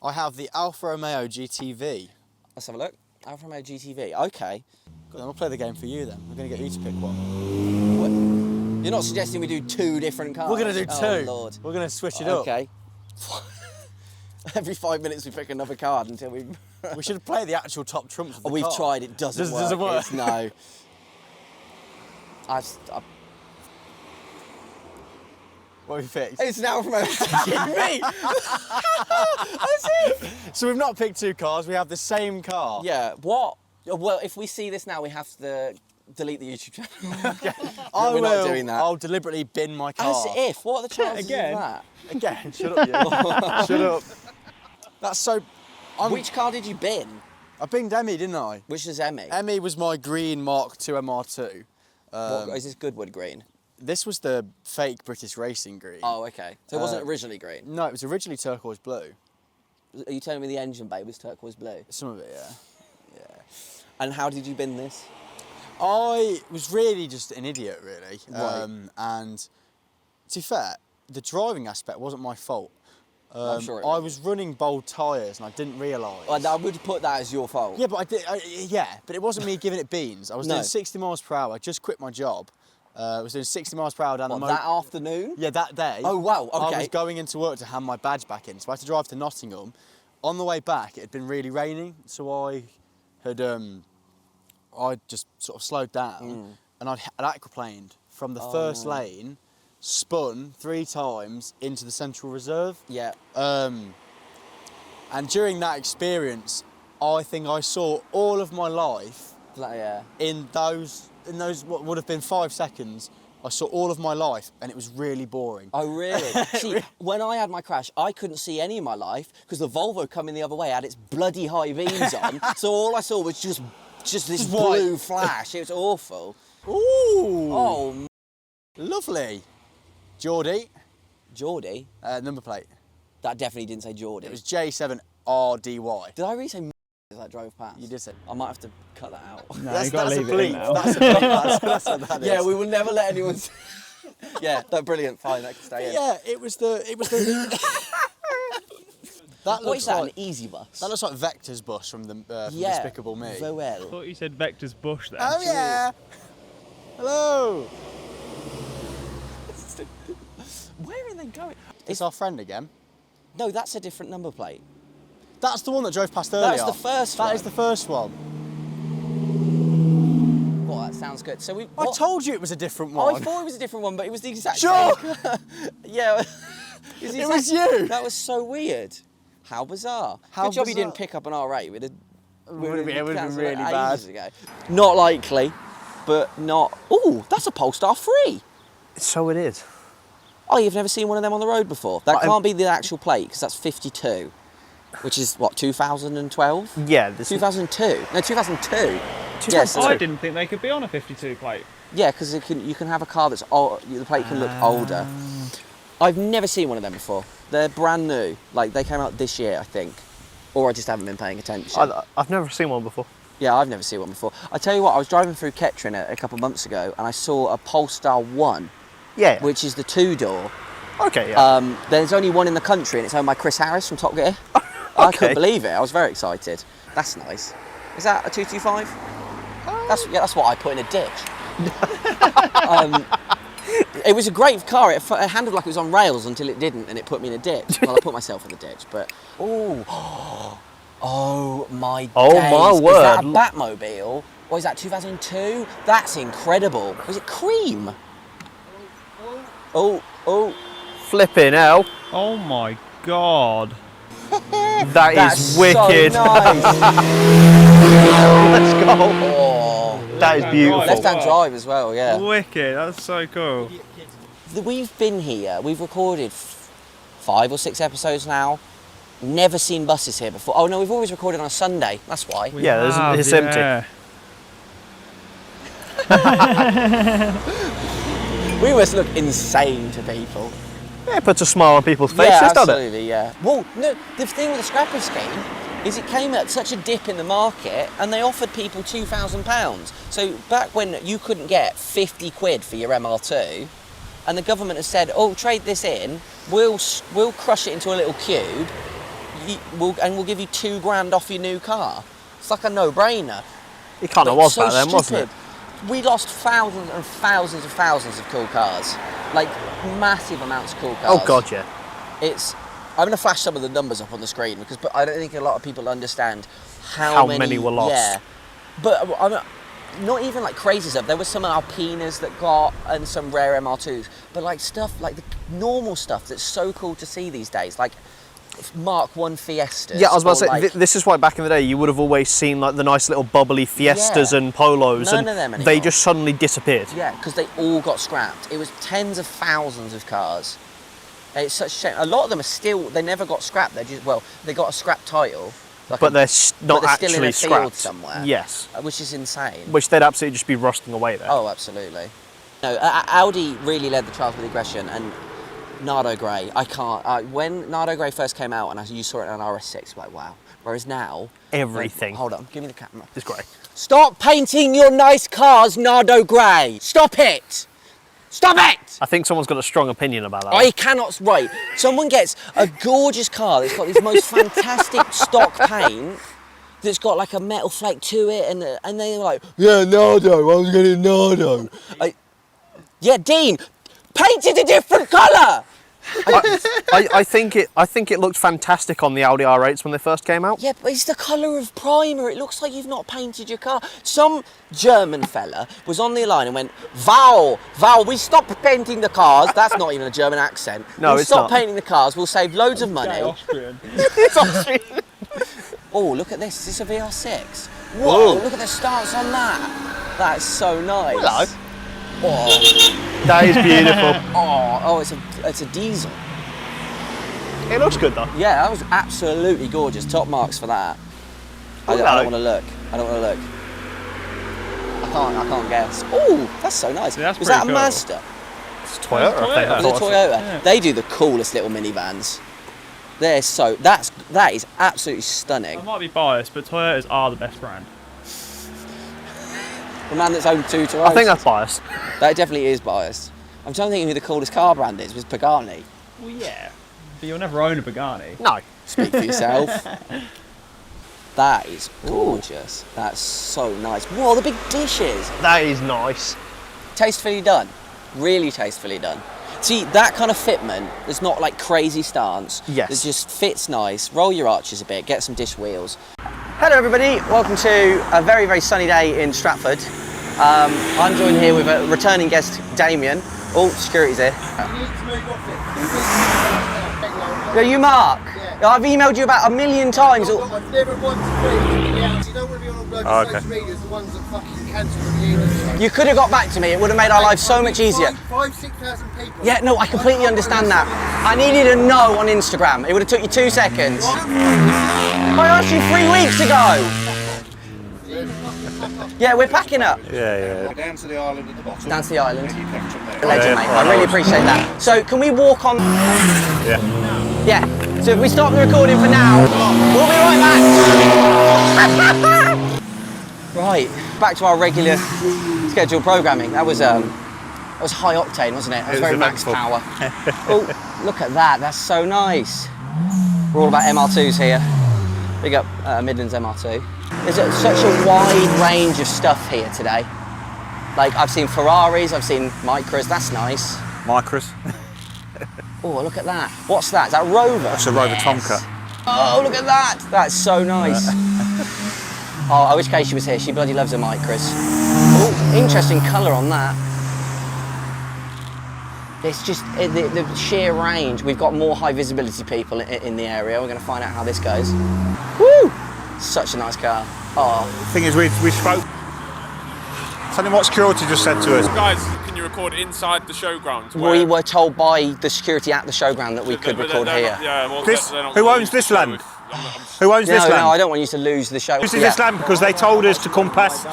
I have the Alfa Romeo GTV. Let's have a look. Alfa Romeo GTV. Okay. Good, then we'll play the game for you then. We're going to get you to pick one. What? You're not suggesting we do two different cards? We're going to do two. Oh, Lord. We're going to switch it up. Okay. Every 5 minutes we pick another card until we... We should play the actual top trumps of the We've card. tried, it doesn't work. Doesn't work. No. What have you picked? It's an Alfa Romeo GTV. That's it. So we've not picked two cars, we have the same car. Yeah, what? Well, if we see this now, we have to delete the YouTube channel. We're not doing that. I'll deliberately bin my car. As if. What are the chances Again? of that? Again, shut up, you. Shut up. That's so... Which car did you bin? I binged Emmy, didn't I? Which is Emmy? Emmy was my green Mark II MR2. Is this Goodwood green? This was the fake British racing green. Oh, okay. So it wasn't originally green? No, it was originally turquoise blue. Are you telling me the engine bay was turquoise blue? Some of it, yeah. And how did you bin this? I was really just an idiot, really. Right. And to be fair, the driving aspect wasn't my fault. I'm sure it I was running bold tyres and I didn't realise. I would put that as your fault. Yeah, but but it wasn't me giving it beans. I was doing 60 miles per hour. I just quit my job. I was doing 60 miles per hour down the motorway. That afternoon? Yeah, that day. Oh, wow, okay. I was going into work to hand my badge back in, so I had to drive to Nottingham. On the way back, it had been really raining, so I just sort of slowed down and I'd aquaplaned from the first lane, spun 3 times into the central reserve. Yeah. And during that experience, I think I saw all of my life in those what would have been 5 seconds. I saw all of my life and it was really boring. Oh, really? See, when I had my crash, I couldn't see any of my life because the Volvo coming the other way had its bloody high beams on, so all I saw was just this blue flash. It was awful. Ooh! Oh, lovely. Geordie. Geordie? Number plate. That definitely didn't say Geordie. It was J7RDY. Did I really say as I drove past? You did say. I might have to cut that out. No, you've got to leave it in now. That's a bleep. That's what that is. Yeah, we will never let anyone... Yeah, that's brilliant. Fine, that can stay in. Yeah, it was the... That What is that, like, an easy bus? That looks like Vector's bus from Despicable Me. I Voel. thought you said Vector's bush there. Oh, yeah. Hello. Where are they going? It's our friend again. No, that's a different number plate. That's the one that drove past earlier. That's the first one. That is the first one. Well, that sounds good. So I told you it was a different one. I thought it was a different one, but it was the exact Sure. same. Yeah. It was you. That was so weird. How bizarre. How Good job you bizarre. didn't pick up an R8. It would have been cancelled really it bad. ages ago. Not likely, but not... Ooh, that's a Polestar 3. So it is. Oh, you've never seen one of them on the road before? That can't be the actual plate, because that's 52. Which is, what, 2012? Yeah. 2002. No, 2002. Yes. I didn't think they could be on a 52 plate. Yeah, because you can have a car that's old, the plate can look older. I've never seen one of them before. They're brand new. Like, they came out this year, I think. Or I just haven't been paying attention. I've never seen one before. Yeah, I've never seen one before. I tell you what, I was driving through Kettering a couple of months ago and I saw a Polestar 1. Yeah. Which is the 2-door. Okay, yeah. There's only one in the country and it's owned by Chris Harris from Top Gear. I couldn't believe it. I was very excited. That's nice. Is that a 225? That's what I put in a ditch. It was a great car. It handled like it was on rails until it didn't, and it put me in a ditch. Well, I put myself in the ditch, but oh my days. My word! Is that a Batmobile? Or is that 2002? That's incredible. Was it cream? Oh! Flipping hell! Oh my god! That's wicked. So nice. Let's go. Oh, that is beautiful. Left-hand drive as well, yeah. Wicked, that's so cool. We've been here, we've recorded 5 or 6 episodes now. Never seen buses here before. Oh no, we've always recorded on a Sunday, that's why. It's empty. We must look insane to people. Yeah, it puts a smile on people's faces, doesn't it? Absolutely, yeah. Well, no, the thing with the scrapper scheme is it came at such a dip in the market and they offered people £2,000. So back when you couldn't get 50 quid for your MR2 and the government has said, oh, trade this in, we'll crush it into a little cube and we'll give you £2,000 off your new car. It's like a no-brainer. It kind of was back then, wasn't it? We lost thousands and thousands of cool cars. Like, massive amounts of cool cars. Oh, God, yeah. I'm going to flash some of the numbers up on the screen but I don't think a lot of people understand how many were lost. Yeah. But I'm not even like crazy stuff. There was some Alpinas that got and some rare MR2s. But like stuff, like the normal stuff that's so cool to see these days. Like Mark 1 Fiestas. Yeah, I was about to say, this is why back in the day you would have always seen like the nice little bubbly Fiestas and Polos. None of them anymore. They just suddenly disappeared. Yeah, because they all got scrapped. It was tens of thousands of cars. It's such a shame. A lot of them are still, they never got scrapped. They got a scrap title. But they're not actually still in a scrapped field somewhere. Yes. Which is insane. Which they'd absolutely just be rusting away there. Oh, absolutely. No, Audi really led the trials with aggression and Nardo Grey, I can't. When Nardo Grey first came out and you saw it on RS6, like, wow. Whereas now... Everything. Hold on, give me the camera. It's grey. Stop painting your nice cars Nardo Grey. Stop it. Stop it! I think someone's got a strong opinion about that. I cannot... Right, someone gets a gorgeous car that's got this most fantastic stock paint that's got like a metal flake to it and they're like, yeah, Nardo, I was getting Nardo. Yeah, Dean, paint it a different colour! I think it looked fantastic on the Audi R8s when they first came out. Yeah, but it's the colour of primer. It looks like you've not painted your car. Some German fella was on the line and went, Val, we stopped painting the cars. That's not even a German accent. No, it's not. Painting the cars. We'll save loads of money. Austrian. It's Austrian. Oh, look at this. Is this a VR6? Whoa, look at the stance on that. That's so nice. Hello. Oh. That is beautiful. It's a diesel. It looks good though. Yeah, that was absolutely gorgeous. Top marks for that. I don't want to look. I can't guess. Oh, that's so nice. Yeah, that's was that a pretty cool. Mazda? It's Toyota. I think. Was it Toyota? Yeah. They do the coolest little minivans. They're so that is absolutely stunning. I might be biased, but Toyotas are the best brand. The man that's owned 2 Toyotas. I think that's biased. That definitely is biased. I'm trying to think who the coolest car brand is. Was Pagani? Well, yeah, but you'll never own a Pagani. No. Speak for yourself. That is gorgeous. Ooh. That's so nice. Whoa, the big dishes. That is nice. Tastefully done. Really tastefully done. See, that kind of fitment, there's not like crazy stance. Yes. It just fits nice. Roll your arches a bit, get some dish wheels. Hello everybody, welcome to a very, very sunny day in Stratford. I'm joined here with a returning guest, Damian. Oh, security's here. Yeah, you Mark? Yeah. I've emailed you about 1 million times. I've never once agreed. You don't want to be on all social media, the ones that fucking cancel the You could have got back to me, it would have made our lives so much easier. 6,000 people. Yeah, no, I completely understand that. I needed a no on Instagram. It would have took you 2 seconds. I asked you 3 weeks ago. Yeah, we're packing up. Yeah. Down to the island at the bottom. Down to the island. Legend, mate. I really appreciate that. So, can we walk on? Yeah. So if we stop the recording for now, we'll be right back. Right, back to our regular scheduled programming. That was high octane, wasn't it? It was very max power. Oh, look at that. That's so nice. We're all about MR2s here. Big up Midlands MR2. There's such a wide range of stuff here today. Like, I've seen Ferraris, I've seen Micras. That's nice. Micras. Oh, look at that. What's that? Is that a Rover? That's a Rover Tomcat. Oh, look at that. That's so nice. Oh, I wish Kaisha was here. She bloody loves her Micras. Oh, interesting colour on that. It's just the sheer range. We've got more high visibility people in the area. We're going to find out how this goes. Woo! Such a nice car. Oh. The thing is, we spoke. Tell me what security just said to us. Guys, can you record inside the showgrounds? We were told by the security at the showground that we could record here. Who owns this land? Who owns this land? No, I don't want you to lose the show. This is this land because they told us to come past.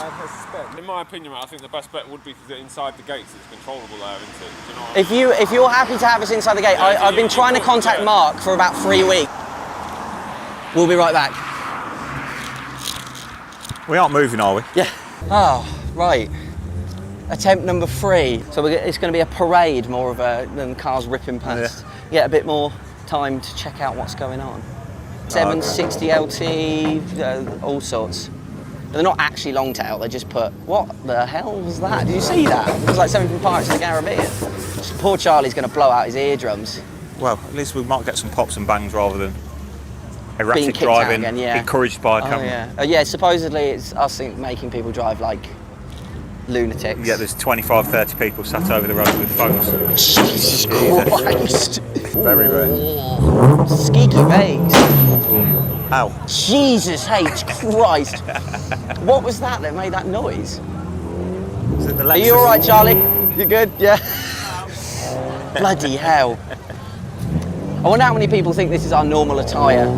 In my opinion, I think the best bet would be to do it inside the gates. It's controllable there, isn't it? Do you know if you're happy to have us inside the gate, I've been trying to contact Mark for about 3 weeks. We'll be right back. We aren't moving, are we? Yeah. Oh, right. Attempt number 3. So it's going to be a parade more than cars ripping past. Get a bit more time to check out what's going on. 760 LT, all sorts. They're not actually long tail, they just put, what the hell was that? Did you see that? It was like something from Pirates of the Caribbean. Poor Charlie's going to blow out his eardrums. Well, at least we might get some pops and bangs rather than erratic driving, encouraged by a camera. Yeah, supposedly it's us making people drive like lunatics. Yeah, there's 25, 30 people sat over the road with phones. Jesus Christ! Very rare. Skeeky Vegas. Ow. Jesus H. Christ. What was that made that noise? Is it the Are you alright, Charlie? You good? Yeah. Bloody hell. I wonder how many people think this is our normal attire,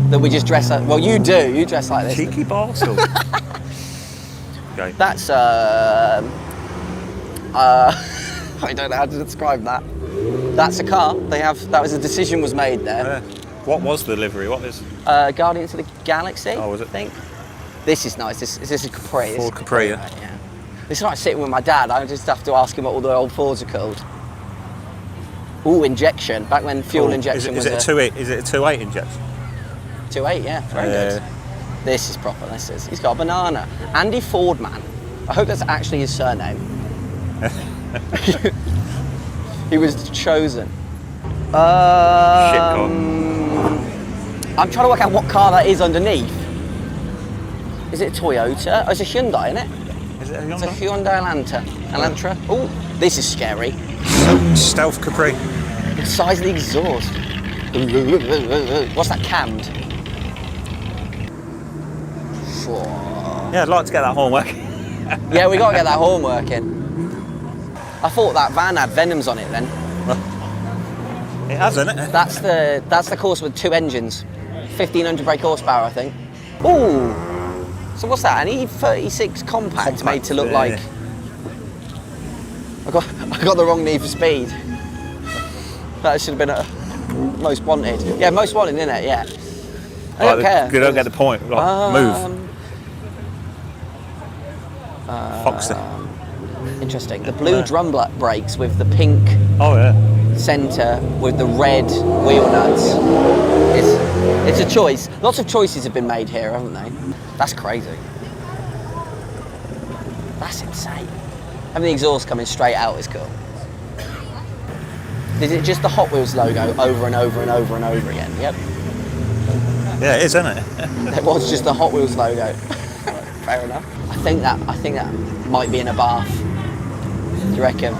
that we just dress up. Well, you do. You dress like this. Cheeky Barstool. Okay. That's, I don't know how to describe that. That's a car. That was a decision was made there. What was the livery? What is? Guardians of the Galaxy. Oh, was it? I think. This is nice. This is a Capri. Ford Capri, yeah. It's like sitting with my dad. I just have to ask him what all the old Fords are called. Ooh, injection. Back when fuel injection was Is it a 2.8 injection? 2.8, yeah. Very good. This is proper. He's got a banana. Andy Fordman. I hope that's actually his surname. He was chosen. Shit car. I'm trying to work out what car that is underneath. Is it a Toyota? Oh, it's a Hyundai, isn't it? Is it a Hyundai? It's a Hyundai Elantra. Oh, this is scary. Stealth Capri. The size of the exhaust. What's that cammed? Yeah, I'd like to get that horn working. Yeah, we got to get that horn working. I thought that van had Venoms on it then. It has, isn't it? That's the course with 2 engines. 1,500 brake horsepower, I think. Ooh. So what's that? An E36 compact made to look like... I got the wrong Need for Speed. That should have been a Most Wanted. Yeah, Most Wanted, isn't it? Yeah. I don't care. You don't get the point. Like, move. Foxy. Interesting. The blue drum brakes with the pink centre with the red wheel nuts. It's a choice. Lots of choices have been made here, haven't they? That's crazy. That's insane. Having the exhaust coming straight out is cool. Is it just the Hot Wheels logo over and over and over and over again? Yep. Yeah, it is, isn't it? It was just the Hot Wheels logo. Fair enough. I think that might be in a bath. Do you reckon?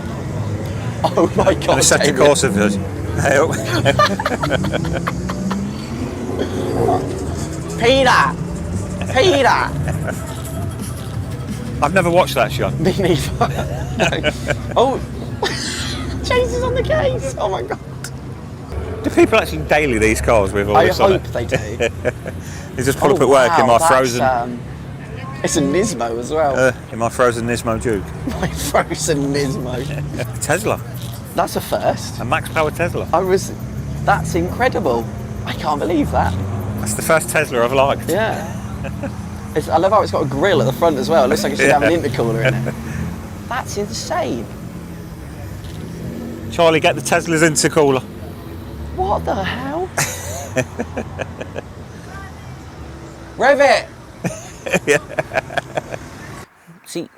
Oh my God! The second course of it. Peter! I've never watched that show. Me neither. Oh, Chase is on the case. Oh my God. Do people actually daily these cars with all this on it? I hope they do. They just pull up at work in my frozen. It's a Nismo as well. In my frozen Nismo Duke. My frozen Nismo. Tesla. That's a first. A max power Tesla. That's incredible. I can't believe that. That's the first Tesla I've liked. Yeah. I love how it's got a grill at the front as well. It looks like it should have an intercooler in it. That's insane. Charlie, get the Tesla's intercooler. What the hell? Rev it! See,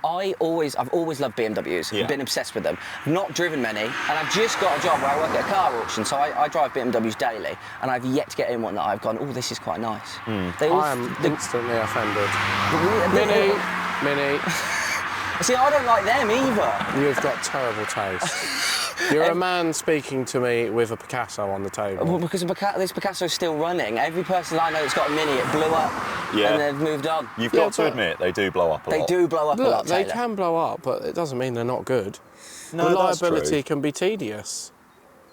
I've always loved BMWs. Yeah. I've been obsessed with them. Not driven many, and I've just got a job where I work at a car auction, so I drive BMWs daily, and I've yet to get in one that I've gone, oh, this is quite nice. I am instantly offended. Mini. See, I don't like them either. You've got terrible taste. You're a man speaking to me with a Picasso on the table. Well, because this Picasso's still running. Every person I know that's got a Mini, it blew up, and they've moved on. You've got to admit, they do blow up a lot. They do blow up a lot, They Taylor. can blow up, but it doesn't mean they're not good. No, reliability can be tedious.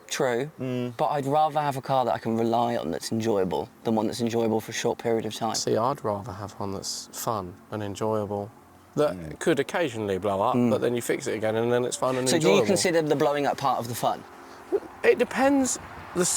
True, but I'd rather have a car that I can rely on that's enjoyable than one that's enjoyable for a short period of time. See, I'd rather have one that's fun and enjoyable. That could occasionally blow up, but then you fix it again and then it's fun and enjoyable. So do you consider the blowing up part of the fun? It depends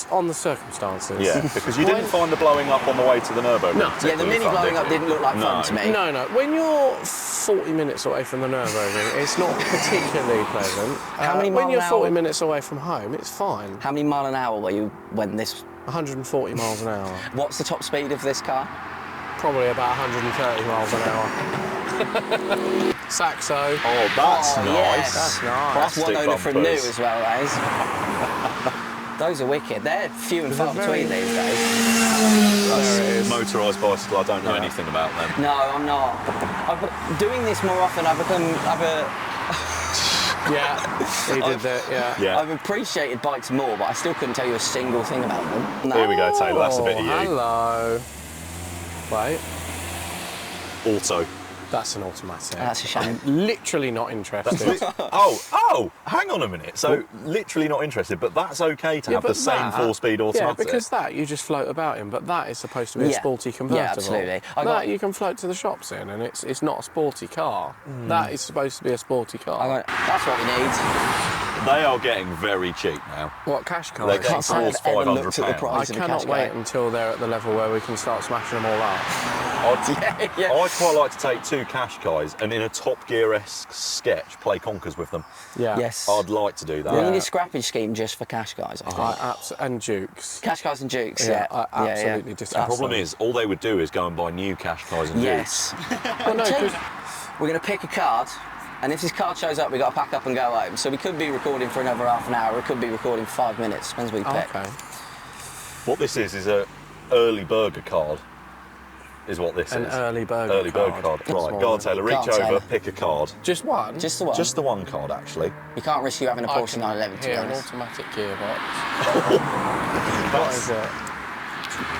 on the circumstances. Yeah, because you didn't find the blowing up on the way to the Nürburgring. No. Yeah, the Mini blowing up didn't look like fun to me. No. When you're 40 minutes away from the Nürburgring, it's not particularly pleasant. How many when you're miles 40 an hour? minutes away from home, it's fine. How many mile an hour were you when this? 140 miles an hour. What's the top speed of this car? Probably about 130 miles an hour. Saxo. Oh, that's nice. Yes. That's nice. That's one owner from New bumpers. as well, that is. Those are wicked. They're few and far between these days. That's motorised bicycle, I don't know anything about them. No, I'm not. Doing this more often, Yeah, he did that, yeah. I've appreciated bikes more, but I still couldn't tell you a single thing about them. No. Here we go, Taylor, that's a bit of you. Hello. Wait. Auto. That's an automatic. That's a shame. I'm literally not interested. Oh, hang on a minute. So, literally not interested, but that's okay to have the same 4-speed automatic. Yeah, because you just float about in, but that is supposed to be a sporty convertible. Yeah, absolutely. You can float to the shops in, and it's not a sporty car. That is supposed to be a sporty car. That's what we need. They are getting very cheap now. What, cash cars? They're getting towards £500. I cannot wait until they're at the level where we can start smashing them all up. I'd quite like to take 2 cash guys and in a Top Gear-esque sketch play conkers with them. Yeah. Yes. I'd like to do that. We need a scrappage scheme just for cash guys, I think. And Dukes. Cash guys and Dukes, I absolutely The problem is, all they would do is go and buy new cash guys and Dukes. We're going to pick a card, and if this card shows up, we've got to pack up and go home. So we could be recording for another half an hour, we could be recording for 5 minutes, depends what we pick. Okay. What this is a early burger card. Is what this is. An early burger card. Right, go on, Taylor, reach over, pick a card. Just one? Just the one? Just the one card, actually. You can't risk you having a Porsche 911, to be an honest. automatic gearbox. What is it?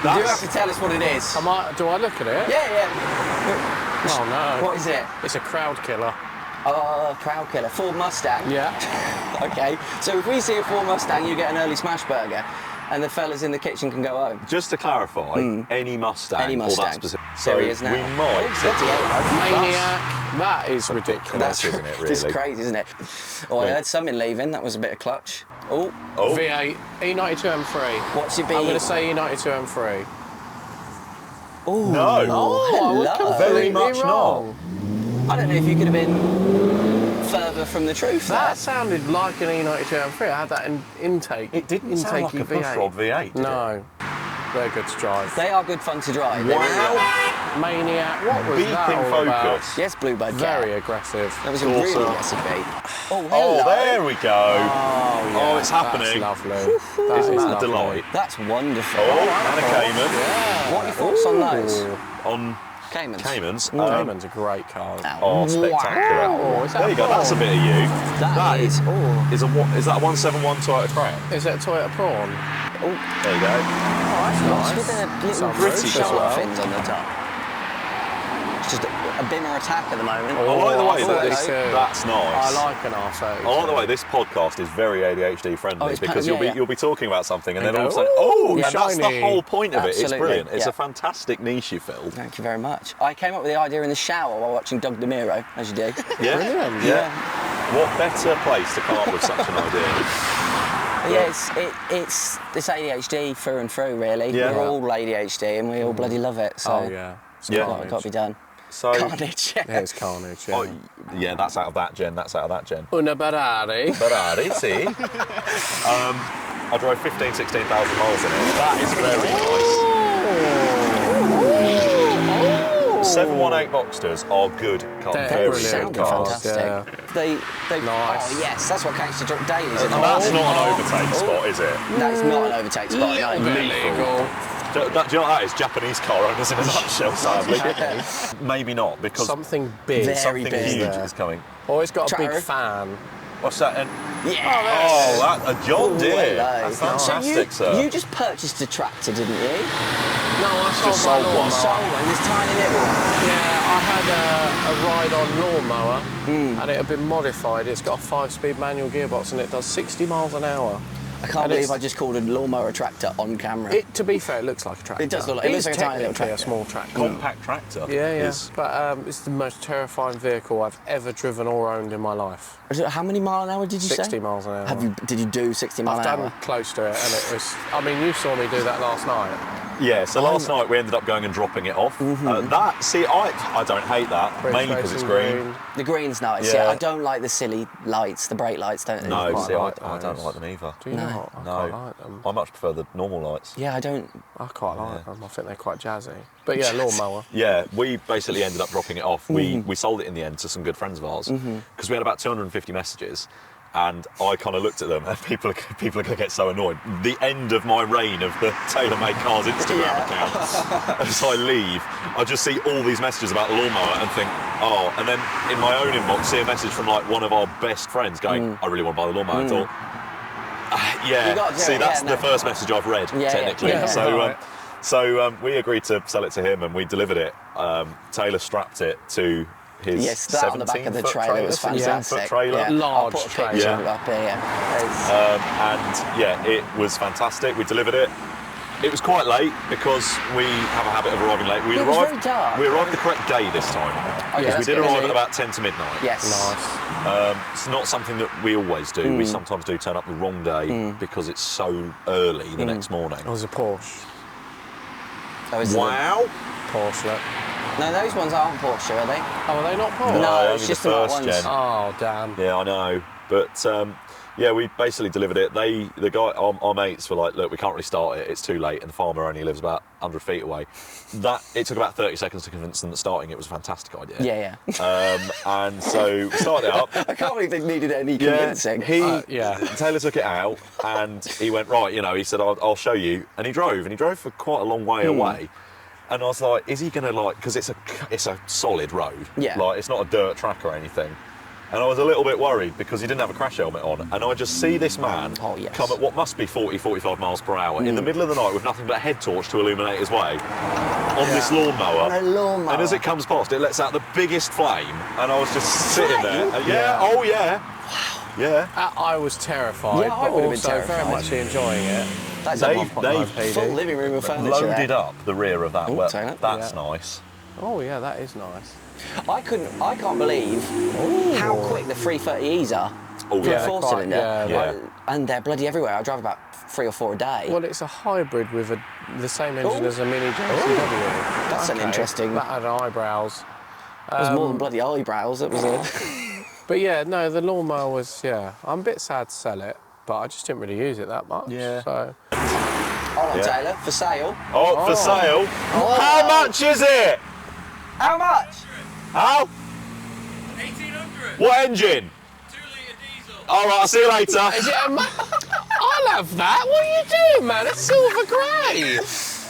You do have to tell us what it is. Do I look at it? Yeah. Oh no. What is it? It's a crowd killer. Oh, crowd killer. Ford Mustang? Yeah. Okay, so if we see a Ford Mustang, you get an early smash burger, and the fellas in the kitchen can go home. Just to clarify, any Mustang. Any Mustang. Or that specific. So he is now. We might. Maniac. That is ridiculous. That's isn't it, really? It's crazy, isn't it? Oh, I heard something leaving. That was a bit of clutch. Oh. V8, E92 M3. What's your B? I'm going to say E92 M3. Oh, no. Hello. Very much wrong. I don't know if you could have been further from the truth. That sounded like an E92 M3. I had that in intake. It didn't sound like a push rod V8, did No. They're good to drive. They are good fun to drive. Wow. Maniac. What was that all about? Yes, Bluebird. Very aggressive. That was a really aggressive beat. Oh, hello. Oh, there we go. Oh, yeah. Oh, it's happening. That's lovely. Isn't that a delight? That's wonderful. Oh, and a Cayman. Yeah. What are your thoughts on those? On Caymans. Caymans. Cayman's a great car. Oh, spectacular. Wow. There you go, that's a bit of you. That is. Is that a 171 Toyota Crown? Is it a Toyota Prawn? Oh, there you go. Oh, that's nice. With a little British shark as well. fins on the top. It's just a bimmer attack at the moment. I like the way R32. that's nice. I like an R32. I like the way this podcast is very ADHD friendly it's because you'll be talking about something and then And all of a go, sudden, "Ooh, and that's the shiny." whole point of it. It's Absolutely, brilliant. It's yeah. a fantastic niche you filled. Thank you very much. I came up with the idea in the shower while watching Doug DeMiro, as you do. Yeah, Brilliant. yeah. What better place to come up with such an idea? Yeah, it's ADHD through and through, really. Yeah. We're all ADHD and we all bloody love it. So Oh, yeah. it's got to be done. So, Carnage. Yeah, it's carnage, yeah. oh, yeah, that's out of that gen. That's out of that gen. Una Ferrari. Ferrari, see. I drove 16,000 miles in it. That is very nice. 718 Boxsters are good cars. They're Very brilliant good cars. Fantastic. Yeah. They Nice. Oh yes, that's what Kaisha dropped dailies in. And that's not an overtake spot, is it? That is not an overtake spot. No. Illegal. Do you know what that is? Japanese car owners in a nutshell, sadly. Maybe not, because Something big. something big. huge there. is coming. Oh, it's got a big Tractor. fan. What's that? Yeah. Oh, that a John Deere. Hello. That's fantastic, so sir. you just purchased a tractor, didn't you? No, I Just sold sold my one. lawnmower. Sold one, this tiny little one. Yeah, I had a ride-on lawnmower and it had been modified. It's got a 5-speed manual gearbox and it does 60 miles an hour. I can't And believe it's- I just called a lawnmower a tractor on camera. To be fair, it looks like a tractor. It does look like- it looks is like a tiny little technically tractor. a small tractor. Compact tractor. Yeah, yeah. is- But it's the most terrifying vehicle I've ever driven or owned in my life. How many mile an hour did you say? 60 miles an hour. Did you do 60 mile I've an done hour? close to it, and it was. I mean, you saw me do that last night. Yeah, so last night we ended up going and dropping it off. I don't hate that, Bridge mainly because it's racing green. The green's nice. Yeah. Yeah. I don't like the silly lights, the brake lights. Don't. No, quite see, I like don't those. like them either. Do you not? I No, quite like them. I much prefer the normal lights. Yeah, I don't. I quite like them. I think they're quite jazzy. But yeah, lawnmower. Yeah, we basically ended up dropping it off. We sold it in the end to some good friends of ours because we had about 250 messages. And I kind of looked at them, and people are going to get so annoyed. The end of my reign of the TaylorMade Cars Instagram account. As I leave, I just see all these messages about the lawnmower and think, oh. And then in my own inbox, see a message from like one of our best friends going, I really want to buy the lawnmower. I thought, that's the first message I've read, technically. Yeah. So we agreed to sell it to him, and we delivered it. Taylor strapped it to his that on the back of the trailer was fantastic. 17-foot trailer. Yeah. Large I'll put a trailer. picture Yeah. of it up here. And it was fantastic. We delivered it. It was quite late because we have a habit of arriving late. It was very dark. We arrived the correct day this time. Yeah, we did arrive at about 10 to midnight. Yes. Nice. It's not something that we always do. We sometimes do turn up the wrong day because it's so early the next morning. It was a Porsche. Wow. Porsche, look. No, those ones aren't Porsche, are they? Oh, are they not Porsche? No, only it's the just the not first ones. gen. Oh, damn. Yeah, I know. But we basically delivered it. The guy, our mates were like, look, we can't really start it. It's too late, and the farmer only lives about 100 feet away. It took about 30 seconds to convince them that starting it was a fantastic idea. Yeah, yeah. And so we started it up. I can't believe they needed any convincing. Taylor took it out, and he went, right, he said, I'll show you. And he drove for quite a long way away. And I was like, is he going to because it's a solid road. Yeah. Like, it's not a dirt track or anything. And I was a little bit worried because he didn't have a crash helmet on. And I just see this man come at what must be 40, 45 miles per hour in the middle of the night with nothing but a head torch to illuminate his way on this lawnmower. On a lawnmower. And as it comes past, it lets out the biggest flame. And I was just sitting there. And oh yeah. Wow. Yeah. I was terrified, Yeah, I but would have been also very terrified. much enjoying it. That's They've full living room of furniture. loaded there. up the rear of that. Ooh, turn it. That's nice. Oh, yeah, that is nice. I can't believe how quick the 330Es are. Oh, for yeah. a four-cylinder. Yeah. And they're bloody everywhere. I drive about 3 or 4 a day. Well, it's a hybrid with the same engine as a Mini JCW. That's an interesting... That had eyebrows. It was more than bloody eyebrows. It was a... But yeah, no, the lawnmower was, I'm a bit sad to sell it, but I just didn't really use it that much. Yeah. So. Hold on, Taylor. For sale. Oh, for sale. Oh. How much is it? How much? How? 1800. What engine? 2-litre diesel. All right, I'll see you later. Is it I'll have that. What are you doing, man? It's silver grey.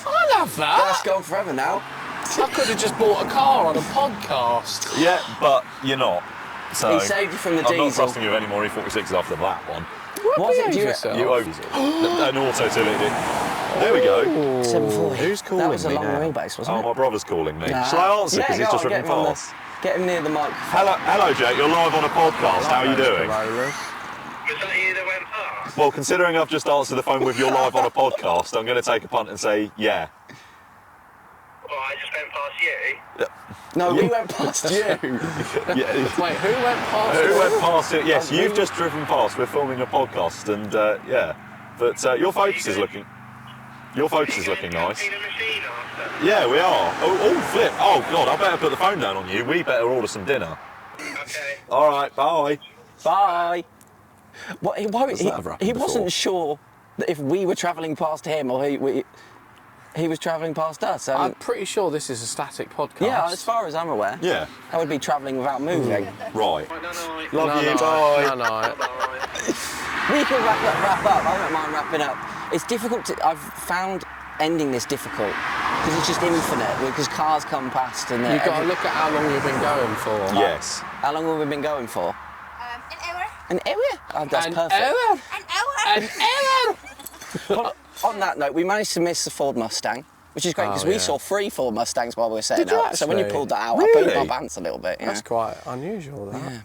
I'll have that. That's gone forever now. I could have just bought a car on a podcast. Yeah, but you're not. So He saved you from the I'm not diesel. trusting you with any more E46s after that one. Was it? You owe an auto 2-litre. There we go. 740. Who's calling That was a me long now? wheelbase, wasn't Oh, it? my brother's calling me. Nah. Shall I answer? Because he's go just on, driven past. Get him near the mic. Hello, Jake. You're live on a podcast. How are you doing? Was that you that went past? Well, considering I've just answered the phone with you're live on a podcast, I'm going to take a punt and say, yeah. Well, I just went past you. No, we went past you. Yeah. Wait, who went past Who you? went past it? Yes, you've just driven past. We're filming a podcast, and yeah. But your focus is looking. Your focus is looking nice. Yeah, we are. Oh, flip. Oh God, I better put the phone down on you. We better order some dinner. Okay. All right. Bye. Bye. Well, he before? wasn't sure that if we were travelling past him or he was travelling past us. I'm pretty sure this is a static podcast. Yeah, as far as I'm aware. Yeah. I would be travelling without moving. Right. Love you. Bye. We can wrap up. I don't mind wrapping up. It's difficult to. I've found ending this difficult because it's just infinite. Because cars come past and You've got to look at how long you've been going for. Yes. How long have we been going for? An hour. An hour? Oh, that's perfect. An hour. Well, on that note, we managed to miss the Ford Mustang, which is great because we saw 3 Ford Mustangs while we were setting Did you up. So when you actually? pulled that out, Really? I peed my pants a little bit. Yeah. That's quite unusual, that. Yeah.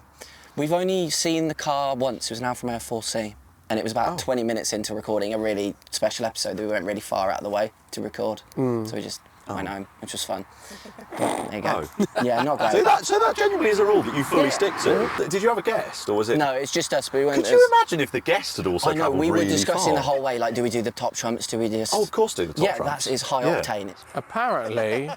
We've only seen the car once. It was an Alfa Romeo 4C. And it was about 20 minutes into recording a really special episode that we went really far out of the way to record. So we just went home, which was fun. There you go. Yeah, not great. So that genuinely is a rule that you fully stick to. Did you have a guest, or was it? No, it's just us. But we went. Could you imagine if the guest had also I know, travelled we were really discussing the far? whole way, like, do we do the top trumps? Do we just... Oh, of course do the top yeah, trumps. it's high octane. Apparently,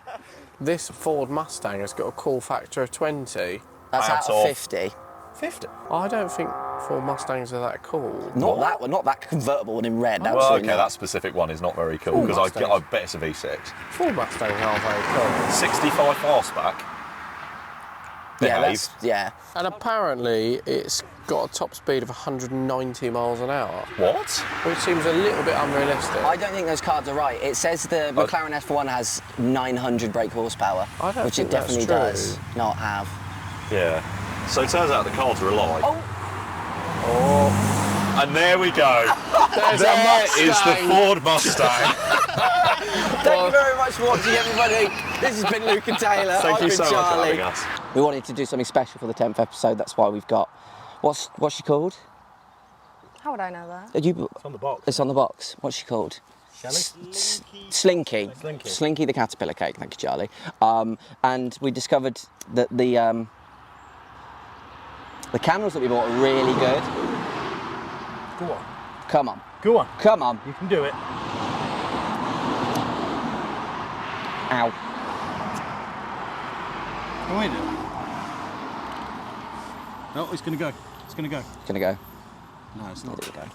this Ford Mustang has got a cool factor of 20. That's out of 50. 50? I don't think Ford Mustangs are that cool. Not that one, not that convertible one in red. Well, absolutely okay, not. that specific one is not very cool because I bet it's a V6. Ford Mustangs are very cool. 65 horseback. Yeah. And apparently, it's got a top speed of 190 miles an hour. What? Which seems a little bit unrealistic. I don't think those cards are right. It says the McLaren F1 has 900 brake horsepower, which it definitely does not have. Yeah. So it turns out the cards are a lie. Oh. And there we go. There is the Ford Mustang. Thank you very much for watching, everybody. This has been Luke and Taylor. Thank you I've been so much Charlie. for having us. We wanted to do something special for the 10th episode. That's why we've got... What's she called? How would I know that? It's on the box. It's on the box. What's she called? Slinky. Slinky the caterpillar cake. Thank you, Charlie. And we discovered that the cameras that we bought are really good. Go on. Come on. Go on. Come on. You can do it. Ow. What are you doing? No, it's going to go. It's going to go. It's going to go. No, it's not. There you go.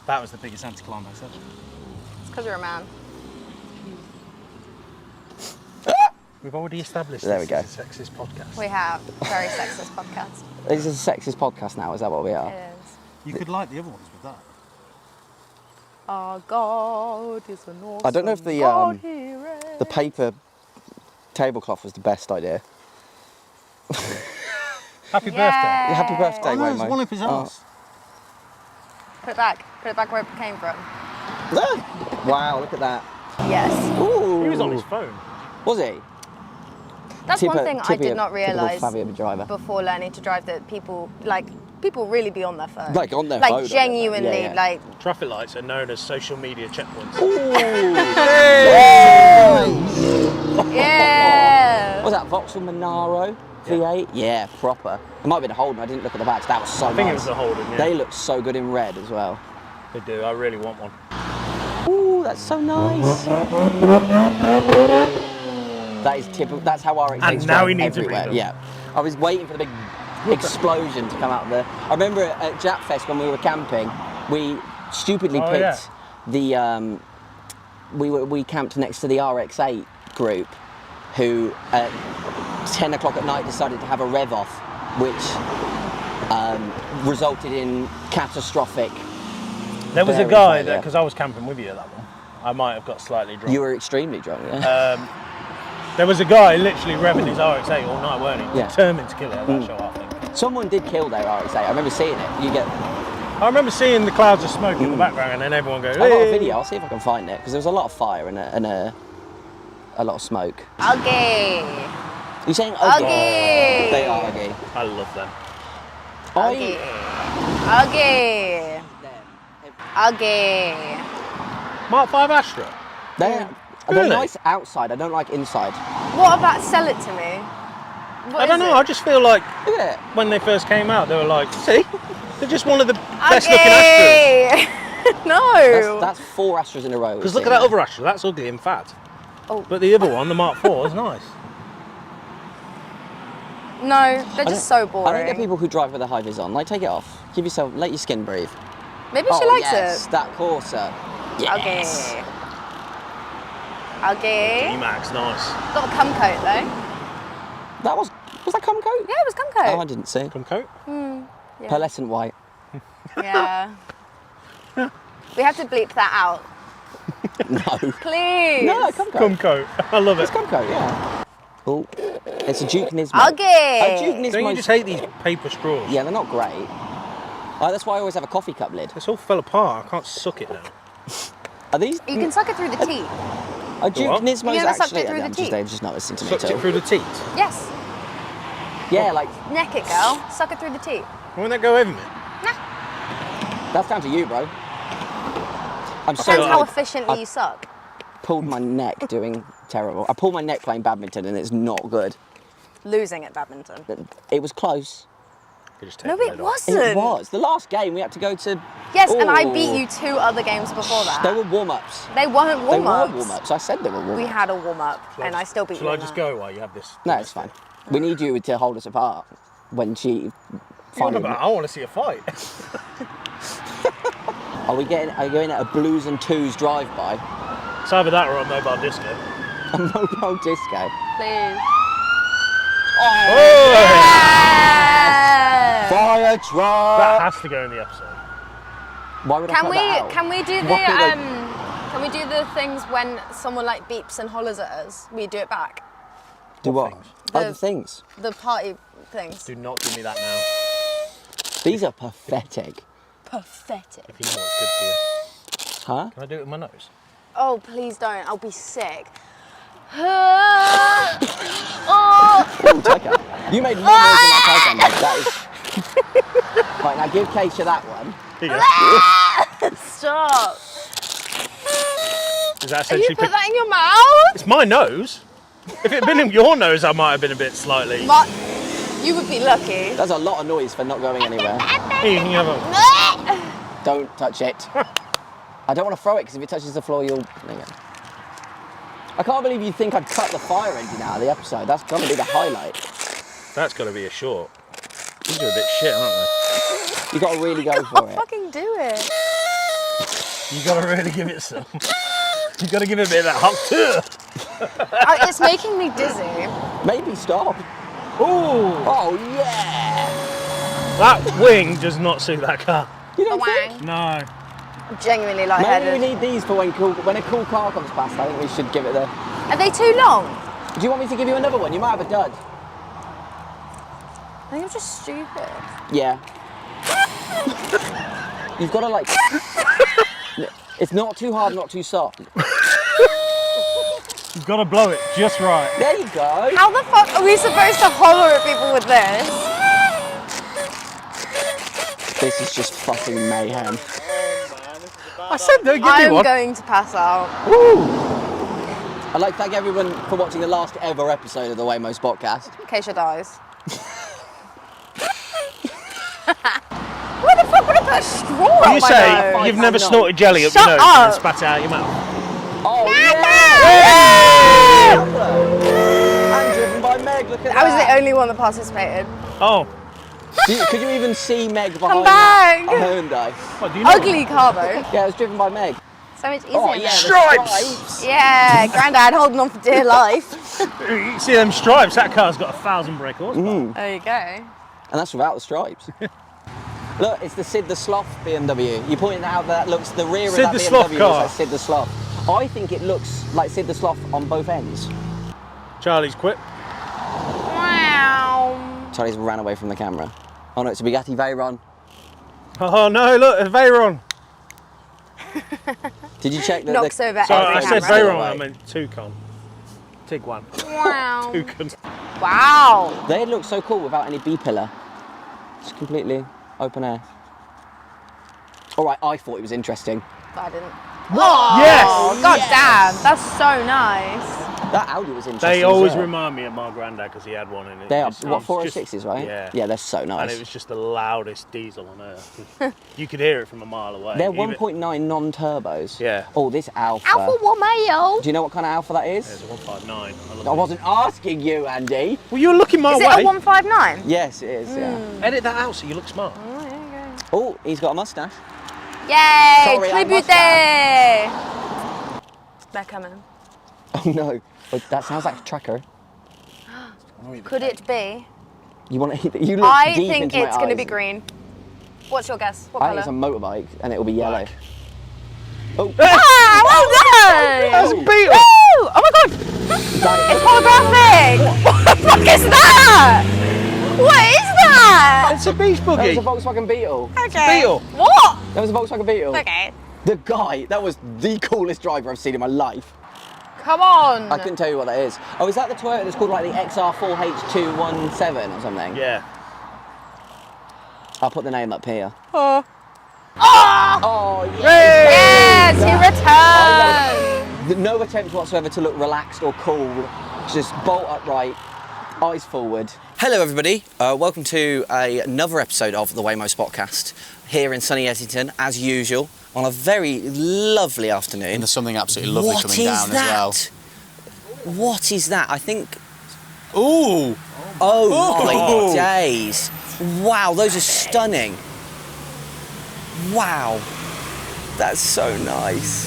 That was the biggest anticlimax ever. It's because you're a man. We've already established There we this go. is a sexist podcast. We have. Very sexist podcast. This is a sexist podcast now, is that what we are? It is. You could like the other ones with that. Our God is an awesome I don't know if the paper tablecloth was the best idea. Happy birthday. Happy birthday, Oh, no, it's WAYMOE. one of his arse. Put it back. Put it back where it came from. Wow, look at that. Yes. Ooh. He was on his phone. Was he? That's one thing I did not typical realise Fabio driver. before learning to drive that people really be on their phone. Like on their phone. Like genuinely, Yeah, yeah. like. Traffic lights are known as social media checkpoints. Yeah. What was that Vauxhall Monaro V8? Yeah, proper. It might have been a Holden. I didn't look at the badge. That was so nice. I think it was a Holden, yeah. They look so good in red as well. They do. I really want one. Ooh, that's so nice. That is typical. That's how our And now he needs a everywhere. breather. Yeah. I was waiting for the big explosion to come out there. I remember at Jap Fest when we were camping, we stupidly picked the we camped next to the RX-8 group, who at 10 o'clock at night decided to have a rev off, which resulted in catastrophic. There was a guy that, because I was camping with you at that one, I might have got slightly drunk. You were extremely drunk, yeah. There was a guy literally revving his RX-8 all night, weren't he? Yeah. Determined to kill it at that show, I think. Someone did kill their RX-8. I remember seeing it. I remember seeing the clouds of smoke in the background, and then everyone goes, I got a "Hey!" video. I'll see if I can find it because there was a lot of fire and a lot of smoke. Uggy. You're saying uggy? Uggy. They are uggy. I love them. Uggy. Uggy. Uggy. Mark 5 Astra. They're nice outside. I don't like inside. What about sell it to me? What I don't know. I just feel like look at it. When they first came out, they were like, see, they're just one of the best looking Astras. No. That's 4 Astras in a row. Because look at that other Astra. That's ugly and fat. Oh. But the other one, the Mark 4, is nice. No, they're just so boring. I don't get people who drive with a high vis on. Like, take it off. Let your skin breathe. Maybe she likes yes, it. that Corsa. Yes. Uggy. D-Max, nice. Got a cum coat though. Was that cum coat? Yeah, it was cum coat. Oh, I didn't see. Cum coat? Yeah. Pearlescent white. Yeah. We have to bleep that out. No. Please. No, cum coat. Cum coat. I love it. It's cum coat, yeah. Oh, it's a Duke Nismo. Uggy. A Duke Nismo. Don't you just hate these paper straws? Yeah, they're not great. That's why I always have a coffee cup lid. It's all fell apart. I can't suck it now. Are these? You can suck it through the teeth. A Duke Nismo's You never sucked actually. it through the teeth? They've just not listened to me Sucked at it all. through the teeth? Yes. Yeah, like. Neck it, girl. Suck it through the teeth. Won't that go over me? That's down to you, bro. Depends how efficiently you suck. Pulled my neck doing terrible. I pulled my neck playing badminton and it's not good. Losing at badminton. It was close. No, it wasn't. It was. The last game we had to go to. Yes, and I beat you 2 other games before that. They were warm-ups. They weren't warm-ups. They were warm-ups. I said they were warm-ups. We had a warm-up, and I still beat you. Shall I just go while you have this? No, it's fine. We need you to hold us apart when she finally. I want to see a fight. Are you going at a Blues and Twos drive-by? It's either that or a mobile disco. A mobile disco. Please. Oh! Yeah! Fire truck! That has to go in the episode. Why would I cut that out? Can we do the can we do the things when someone like beeps and hollers at us? We do it back. Do what? The things. The party things. Do not give me that now. These are pathetic. Pathetic. If you know what's good for you. Huh? Can I do it with my nose? Oh, please don't. I'll be sick. Oh. You made more noise than that did. That is. Right, now give Kaisha that one. Stop. Is that Have you essentially put that in your mouth? It's my nose. If it had been in your nose, I might have been a bit slightly. You would be lucky. That's a lot of noise for not going anywhere. Here, you can have a... Don't touch it. I don't want to throw it because if it touches the floor, you'll. There you go. I can't believe you think I'd cut the fire engine out of the episode. That's going to be the highlight. That's got to be a short. These are a bit shit, aren't they? You got to really go for it. Fucking do it. You got to really give it some. You got to give it a bit of that hot. It's making me dizzy. Maybe stop. Ooh. Oh yeah. That wing does not suit that car. You don't think? think? No. I'm genuinely lightheaded. Maybe we need these for when a cool car comes past. I think we should give it the. Are they too long? Do you want me to give you another one? You might have a dud. I think I'm just stupid. Yeah. You've got to like. It's not too hard, not too soft. You've got to blow it just right. There you go. How the fuck are we supposed to holler at people with this? This is just fucking mayhem. I said don't give me one. I'm going to pass out. Woo! I'd like to thank everyone for watching the last ever episode of the WAYMOE Spotcast. Kaisha dies. Where the fuck would I put a straw up You my say nose? you've never snorted jelly up Shut your nose up. and then spat it out your mouth. Oh yeah! And driven by Meg. Look at that. I was the only one that participated. Oh. Could you even see Meg behind back. a Hyundai? What, do you know? Ugly car though. Yeah, it was driven by Meg. So much easier. Oh, yeah, Stripes! Yeah, Grandad holding on for dear life. You see them stripes? That car's got 1,000 brake horsepower. There you go. And that's without the stripes. Look, it's the Sid the Sloth BMW. You pointed out that looks, the rear Sid of that the BMW Sloth looks car. like Sid the Sloth. I think it looks like Sid the Sloth on both ends. Charlie's quit. Wow. Charlie's ran away from the camera. Oh no, it's a Bugatti Veyron. Oh no, look, a Veyron. Did you check that? Knocks over Sorry, every I said camera. Veyron, I meant Toucan. Tiguan. Wow. Toucan. Wow. They look so cool without any B-pillar. It's completely open air. All right, I thought it was interesting. I didn't. What? Oh, Yes! God damn, that's so nice. That Audi was interesting. They always as well. remind me of my granddad because he had one in it. They are, It's what, just- 406s, right? Yeah. Yeah, they're so nice. And it was just the loudest diesel on earth. You could hear it from a mile away. They're Even- 1.9 non-turbos. Yeah. Oh, this Alpha. Alpha Romeo. Do you know what kind of Alpha that is? It's a 159. I wasn't asking you, Andy. Well, you were looking my Is way. it a 159? Yes, it is, yeah. Edit that out so you look smart. Oh, there you go. Oh, he's got a mustache. Yay! Sorry, I must Tribute! They're coming. Oh no, oh, that sounds like a tracker. Could it be? You want to? You look I deep think into my it's going to eyes. be green. What's your guess? What I think colour? it's a motorbike, and it will be yellow. Oh, Ah, well done! That's a beetle! Woo! Oh my god! It's holographic! What the fuck is that? What is that? It's a beach that was buggy. a Volkswagen Beetle. Okay. Beetle. What? That was a Volkswagen Beetle. Okay. The guy, that was the coolest driver I've seen in my life. Come on. I couldn't tell you what that is. Oh, is that the Toyota that's called like the XR4H217 or something? Yeah. I'll put the name up here. Oh! Oh, Yes, he returned! No attempt whatsoever to look relaxed or cool. Just bolt upright, eyes forward. Hello everybody, welcome to another episode of the WAYMOE Spotcast here in sunny Essington, as usual, on a very lovely afternoon. And there's something absolutely lovely coming down as well. What is that? I think... Ooh! Oh my days. Wow, those are stunning. Wow. That's so nice.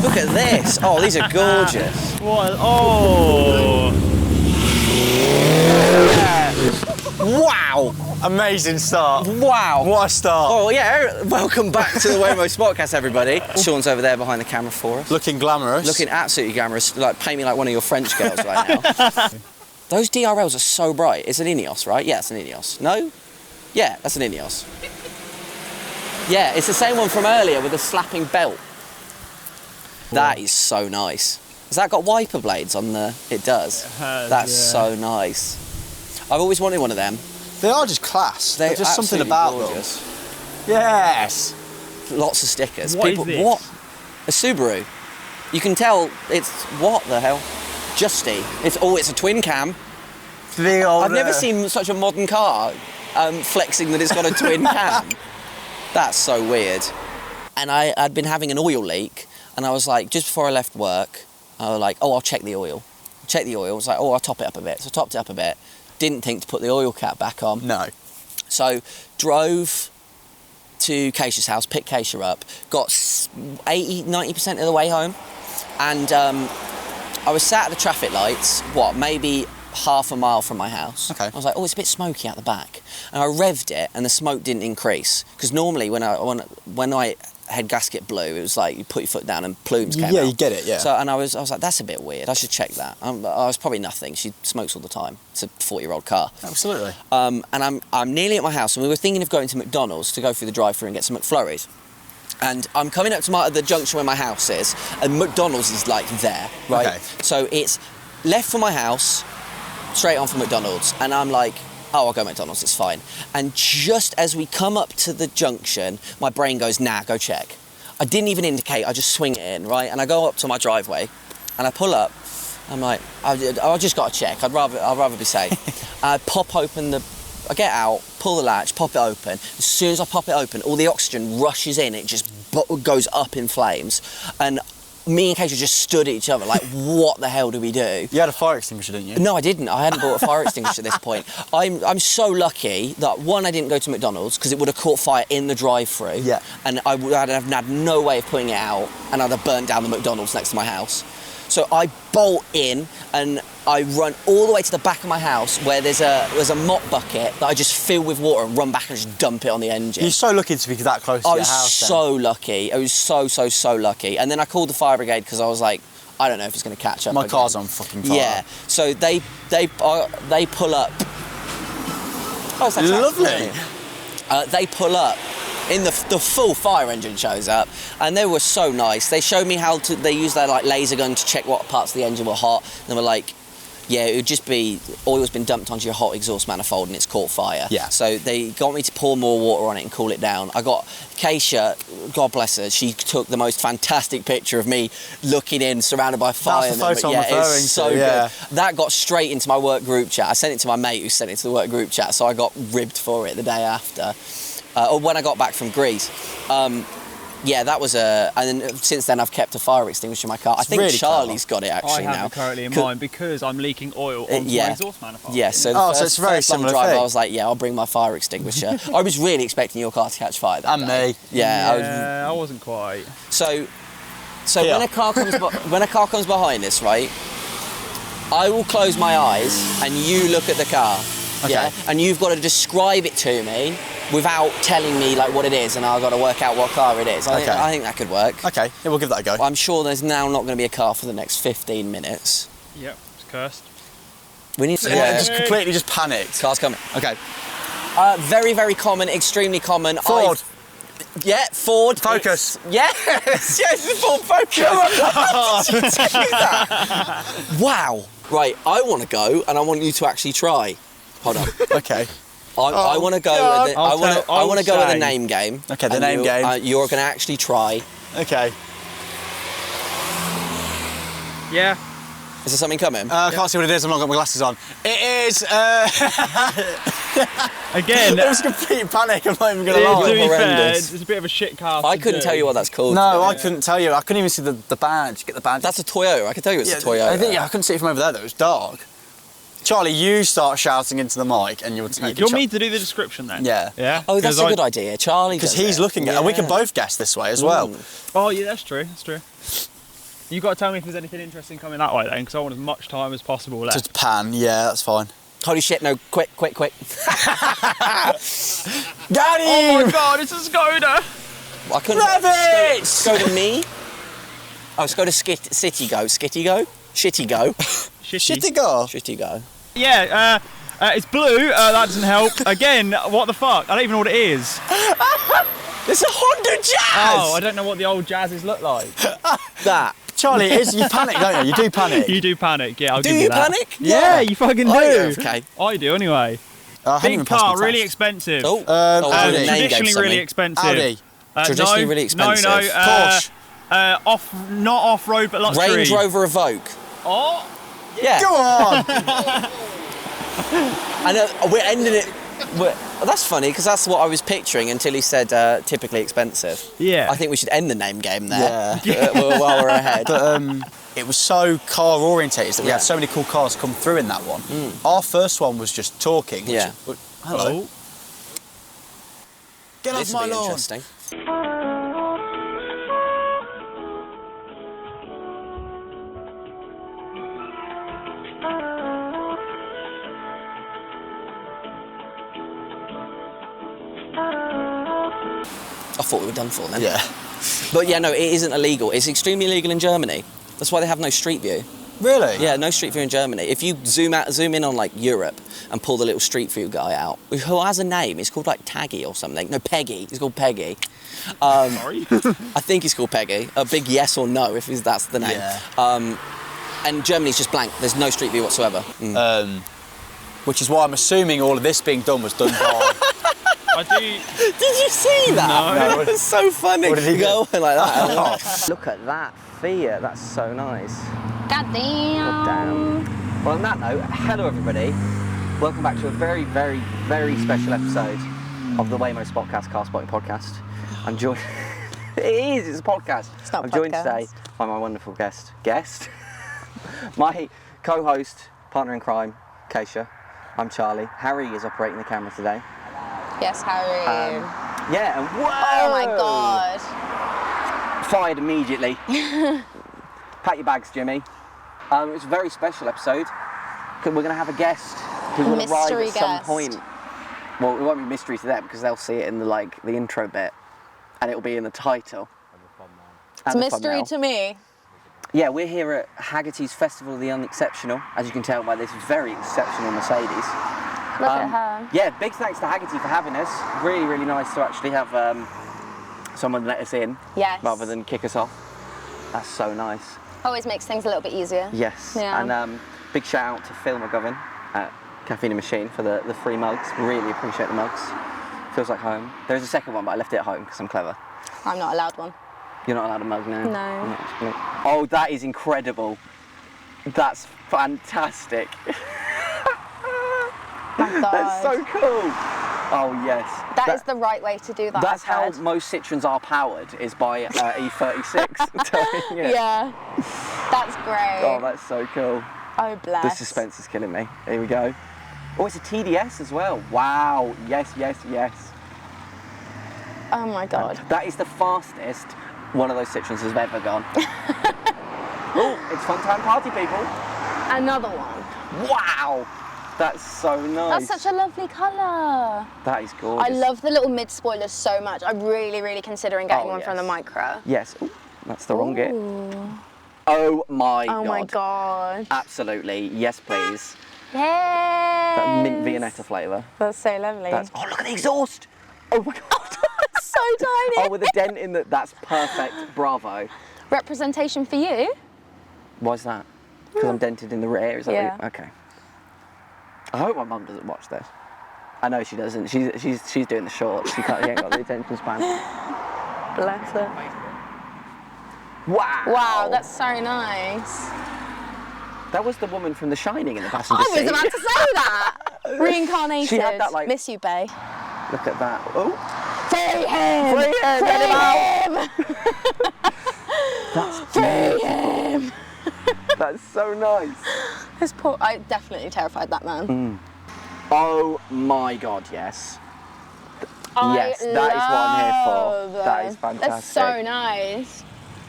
Look at this. Oh, these are gorgeous. What? Oh! Wow. Amazing start. Wow. What a start. Oh yeah, welcome back to the WAYMOE Spotcast, everybody. Sean's over there behind the camera for us. Looking glamorous. Looking absolutely glamorous, like paint me like one of your French girls right now. Those DRLs are so bright. It's an Ineos, right? Yeah, it's an Ineos. No? Yeah, that's an Ineos. Yeah, it's the same one from earlier with the slapping belt. That is so nice. Has that got wiper blades on the... It does. It has, That's yeah. so nice. I've always wanted one of them. They are just class. They're There's just something absolutely about gorgeous. them. Yes. Lots of stickers. What is this? What? A Subaru. You can tell it's... What the hell? Justy. It's a twin cam. I've never seen such a modern car flexing that it's got a twin cam. That's so weird. And I'd been having an oil leak, and I was like, just before I left work, I was like, oh, I'll check the oil. Check the oil. I was like, oh, I'll top it up a bit. So I topped it up a bit. Didn't think to put the oil cap back on. No. So drove to Kaisha's house, picked Kaisha up, got 80-90% of the way home, and I was sat at the traffic lights, maybe half a mile from my house. Okay. I was like, oh, it's a bit smoky out the back. And I revved it and the smoke didn't increase. Because normally when I head gasket blew, it was like you put your foot down and plumes came out. Yeah, you get it, yeah. So, and I was like, that's a bit weird. I should check that. I was probably nothing. She smokes all the time. It's a 40-year-old car. Absolutely. And I'm nearly at my house, and we were thinking of going to McDonald's to go through the drive-thru and get some McFlurries. And I'm coming up to the junction where my house is, and McDonald's is like there, right? Okay. So it's left from my house, straight on for McDonald's, and I'm like, oh, I'll go McDonald's, it's fine. And just as we come up to the junction, my brain goes, nah, go check. I didn't even indicate, I just swing it in, right? And I go up to my driveway, and I pull up, I'm like, I just got to check, I'd rather be safe. I pop open I get out, pull the latch, pop it open. As soon as I pop it open, all the oxygen rushes in, it just goes up in flames. And me and Kaisha just stood at each other like, what the hell do we do? You had a fire extinguisher, didn't you? No, I didn't. I hadn't bought a fire extinguisher at this point. I'm so lucky that, one, I didn't go to McDonald's because it would have caught fire in the drive-thru. Yeah. And I'd have had no way of putting it out, and I'd have burnt down the McDonald's next to my house. So I bolt in and I run all the way to the back of my house where there's a mop bucket that I just fill with water and run back and just dump it on the engine. You're so lucky to be that close to your house. I was so lucky. I was so lucky. And then I called the fire brigade because I was like, I don't know if it's going to catch up. My car's on fucking fire. Yeah. So they pull up. Oh, that's lovely. They pull up. In the full fire engine shows up, and they were so nice. They showed me how they use their like laser gun to check what parts of the engine were hot. And they were like, yeah, it would just be oil's been dumped onto your hot exhaust manifold and it's caught fire. Yeah. So they got me to pour more water on it and cool it down. I got Kaisha, God bless her, she took the most fantastic picture of me looking in, surrounded by fire. That's the photo I'm referring it's so to, yeah. good. That got straight into my work group chat. I sent it to my mate who sent it to the work group chat, so I got ribbed for it the day after. Or when I got back from Greece. Yeah, that was and then since then I've kept a fire extinguisher in my car. I think really Charlie's got it actually now. I have it currently in mine because I'm leaking oil on my exhaust manifold. Yeah, so so it's a very similar drive, thing. I was like, yeah, I'll bring my fire extinguisher. I was really expecting your car to catch fire that day. Me. Yeah, I wasn't quite. So when a car comes behind us, right, I will close my eyes and you look at the car. Okay. Yeah, and you've got to describe it to me without telling me like what it is, and I've got to work out what car it is. I think that could work. Okay, yeah, we'll give that a go. I'm sure there's now not going to be a car for the next 15 minutes. Yep, it's cursed. We need to... just completely just panicked. Car's coming. Okay. Very, very common, extremely common. Ford. Yeah, Ford. Focus. Yes, the Ford Focus. How did you do that? Wow. Right, I want to go, and I want you to actually try. Hold on. Okay. I want to go. I want to go with the name game. Okay, the name game. You're going to actually try. Okay. Yeah. Is there something coming? I can't see what it is. I've not got my glasses on. It is. Again. It was complete panic. I'm not even going to lie. To be fair, it's a bit of a shit car. I couldn't tell you what that's called. No, I couldn't tell you. I couldn't even see the badge. Get the badge. That's a Toyota. I can tell you it's a Toyota. I couldn't see it from over there though. It was dark. Charlie, you start shouting into the mic and you'll take it. Do you want me to do the description then? Yeah. Yeah? Oh, that's a good idea. Charlie because he's looking at it, and we can both guess this way as well. Oh, yeah, that's true. That's true. You've got to tell me if there's anything interesting coming that way then, because I want as much time as possible left. Just pan, yeah, that's fine. Holy shit, no, quick. Got him! Oh my god, it's a Skoda! I couldn't... Rabbit! Skoda me? Oh, Skoda City Go. Skitty Go? Shitty Go. Shitty Go? Shitty Go. Yeah, it's blue, that doesn't help. Again, what the fuck? I don't even know what it is. It's a Honda Jazz! Oh, I don't know what the old Jazzes look like. That. Charlie, it is, you panic, don't you? You do panic. You do panic, yeah, I'll give you that. Do you panic? Yeah, you fucking do. Okay. I do, anyway. Big car, really expensive. Oh, traditionally really expensive. Audi. Traditionally really expensive. No, Porsche. Not off-road, but luxury. Range Rover Evoque. Oh. Yeah. Go on! And we're ending it... that's funny, because that's what I was picturing until he said typically expensive. Yeah. I think we should end the name game there. Yeah. While we're ahead. But it was so car orientated that we had so many cool cars come through in that one. Our first one was just talking. Yeah. Hello. Get off my lawn. Interesting. I thought we were done for then. Yeah. But yeah, no, it isn't illegal. It's extremely illegal in Germany. That's why they have no street view. Really? Yeah, no street view in Germany. If you zoom in on like Europe and pull the little street view guy out, who has a name, it's called like Taggy or something. No, Peggy. It's called Peggy. Sorry? I think it's called Peggy. A big yes or no if that's the name. Yeah. And Germany's just blank. There's no street view whatsoever. Which is why I'm assuming all of this being done was done by... Did you see that? No. It's so funny. What did he do? Go like that. Look at that Fiat. That's so nice. God damn. Well, on that note, hello everybody. Welcome back to a very, very, very special episode of the WAYMOE Spotcast car spotting podcast. I'm joined. It is, it's a podcast. It's not a I'm joined today podcast. by my wonderful guest, my co-host, partner in crime, Kaisha. I'm Charlie. Harry is operating the camera today. Yes, Harry. Yeah, and whoa! Oh my god. Fired immediately. Pack your bags, Jimmy. It's a very special episode. We're going to have a guest who will arrive at some point. Well, it won't be mystery to them because they'll see it in the intro bit, and it'll be in the title. It's a mystery to me. Yeah, we're here at Haggerty's Festival of the Unexceptional, as you can tell by this very exceptional Mercedes. Look at her. Yeah, big thanks to Haggerty for having us. Really, really nice to actually have someone let us in rather than kick us off. That's so nice. Always makes things a little bit easier. Yes, Yeah. and big shout out to Phil McGovern at Caffeine Machine for the free mugs. Really appreciate the mugs. Feels like home. There's a second one, but I left it at home because I'm clever. I'm not allowed one. You're not allowed a mug now? No. Oh, that is incredible. That's fantastic. My God. That's so cool. Oh, yes. That is the right way to do that. That's how most Citroens are powered, is by E36. Yeah. That's great. Oh, that's so cool. Oh, bless. The suspense is killing me. Here we go. Oh, it's a TDS as well. Wow. Yes, yes, yes. Oh, my God. That is the fastest one of those Citroens has ever gone. Oh, it's fun time party, people. Another one. Wow. That's so nice. That's such a lovely colour. That is gorgeous. I love the little mid spoilers so much. I'm really, really considering getting one from the Micra. Yes. Ooh, that's the wrong gear. Oh my God. Oh my God. Absolutely. Yes, please. Yes. That mint Viennetta flavour. That's so lovely. Oh, look at the exhaust. Oh my God. So tiny. Oh, with a dent in the... That's perfect. Bravo. Representation for you? Why's that? Because I'm dented in the rear, is that Yeah. what you... Okay. I hope my mum doesn't watch this. I know she doesn't. She's doing the shorts. She ain't got the attention span. Bless her. Wow. Wow, that's so nice. That was the woman from The Shining in the passenger seat. I was about to say that. Reincarnated. She had that Miss you, bae. Look at that. Oh. Free him! Free him! Free him! That's Free him! That's so nice. His poor... I definitely terrified that man. Oh my God, yes. Yes, that is what I'm here for. That is fantastic. That's so nice.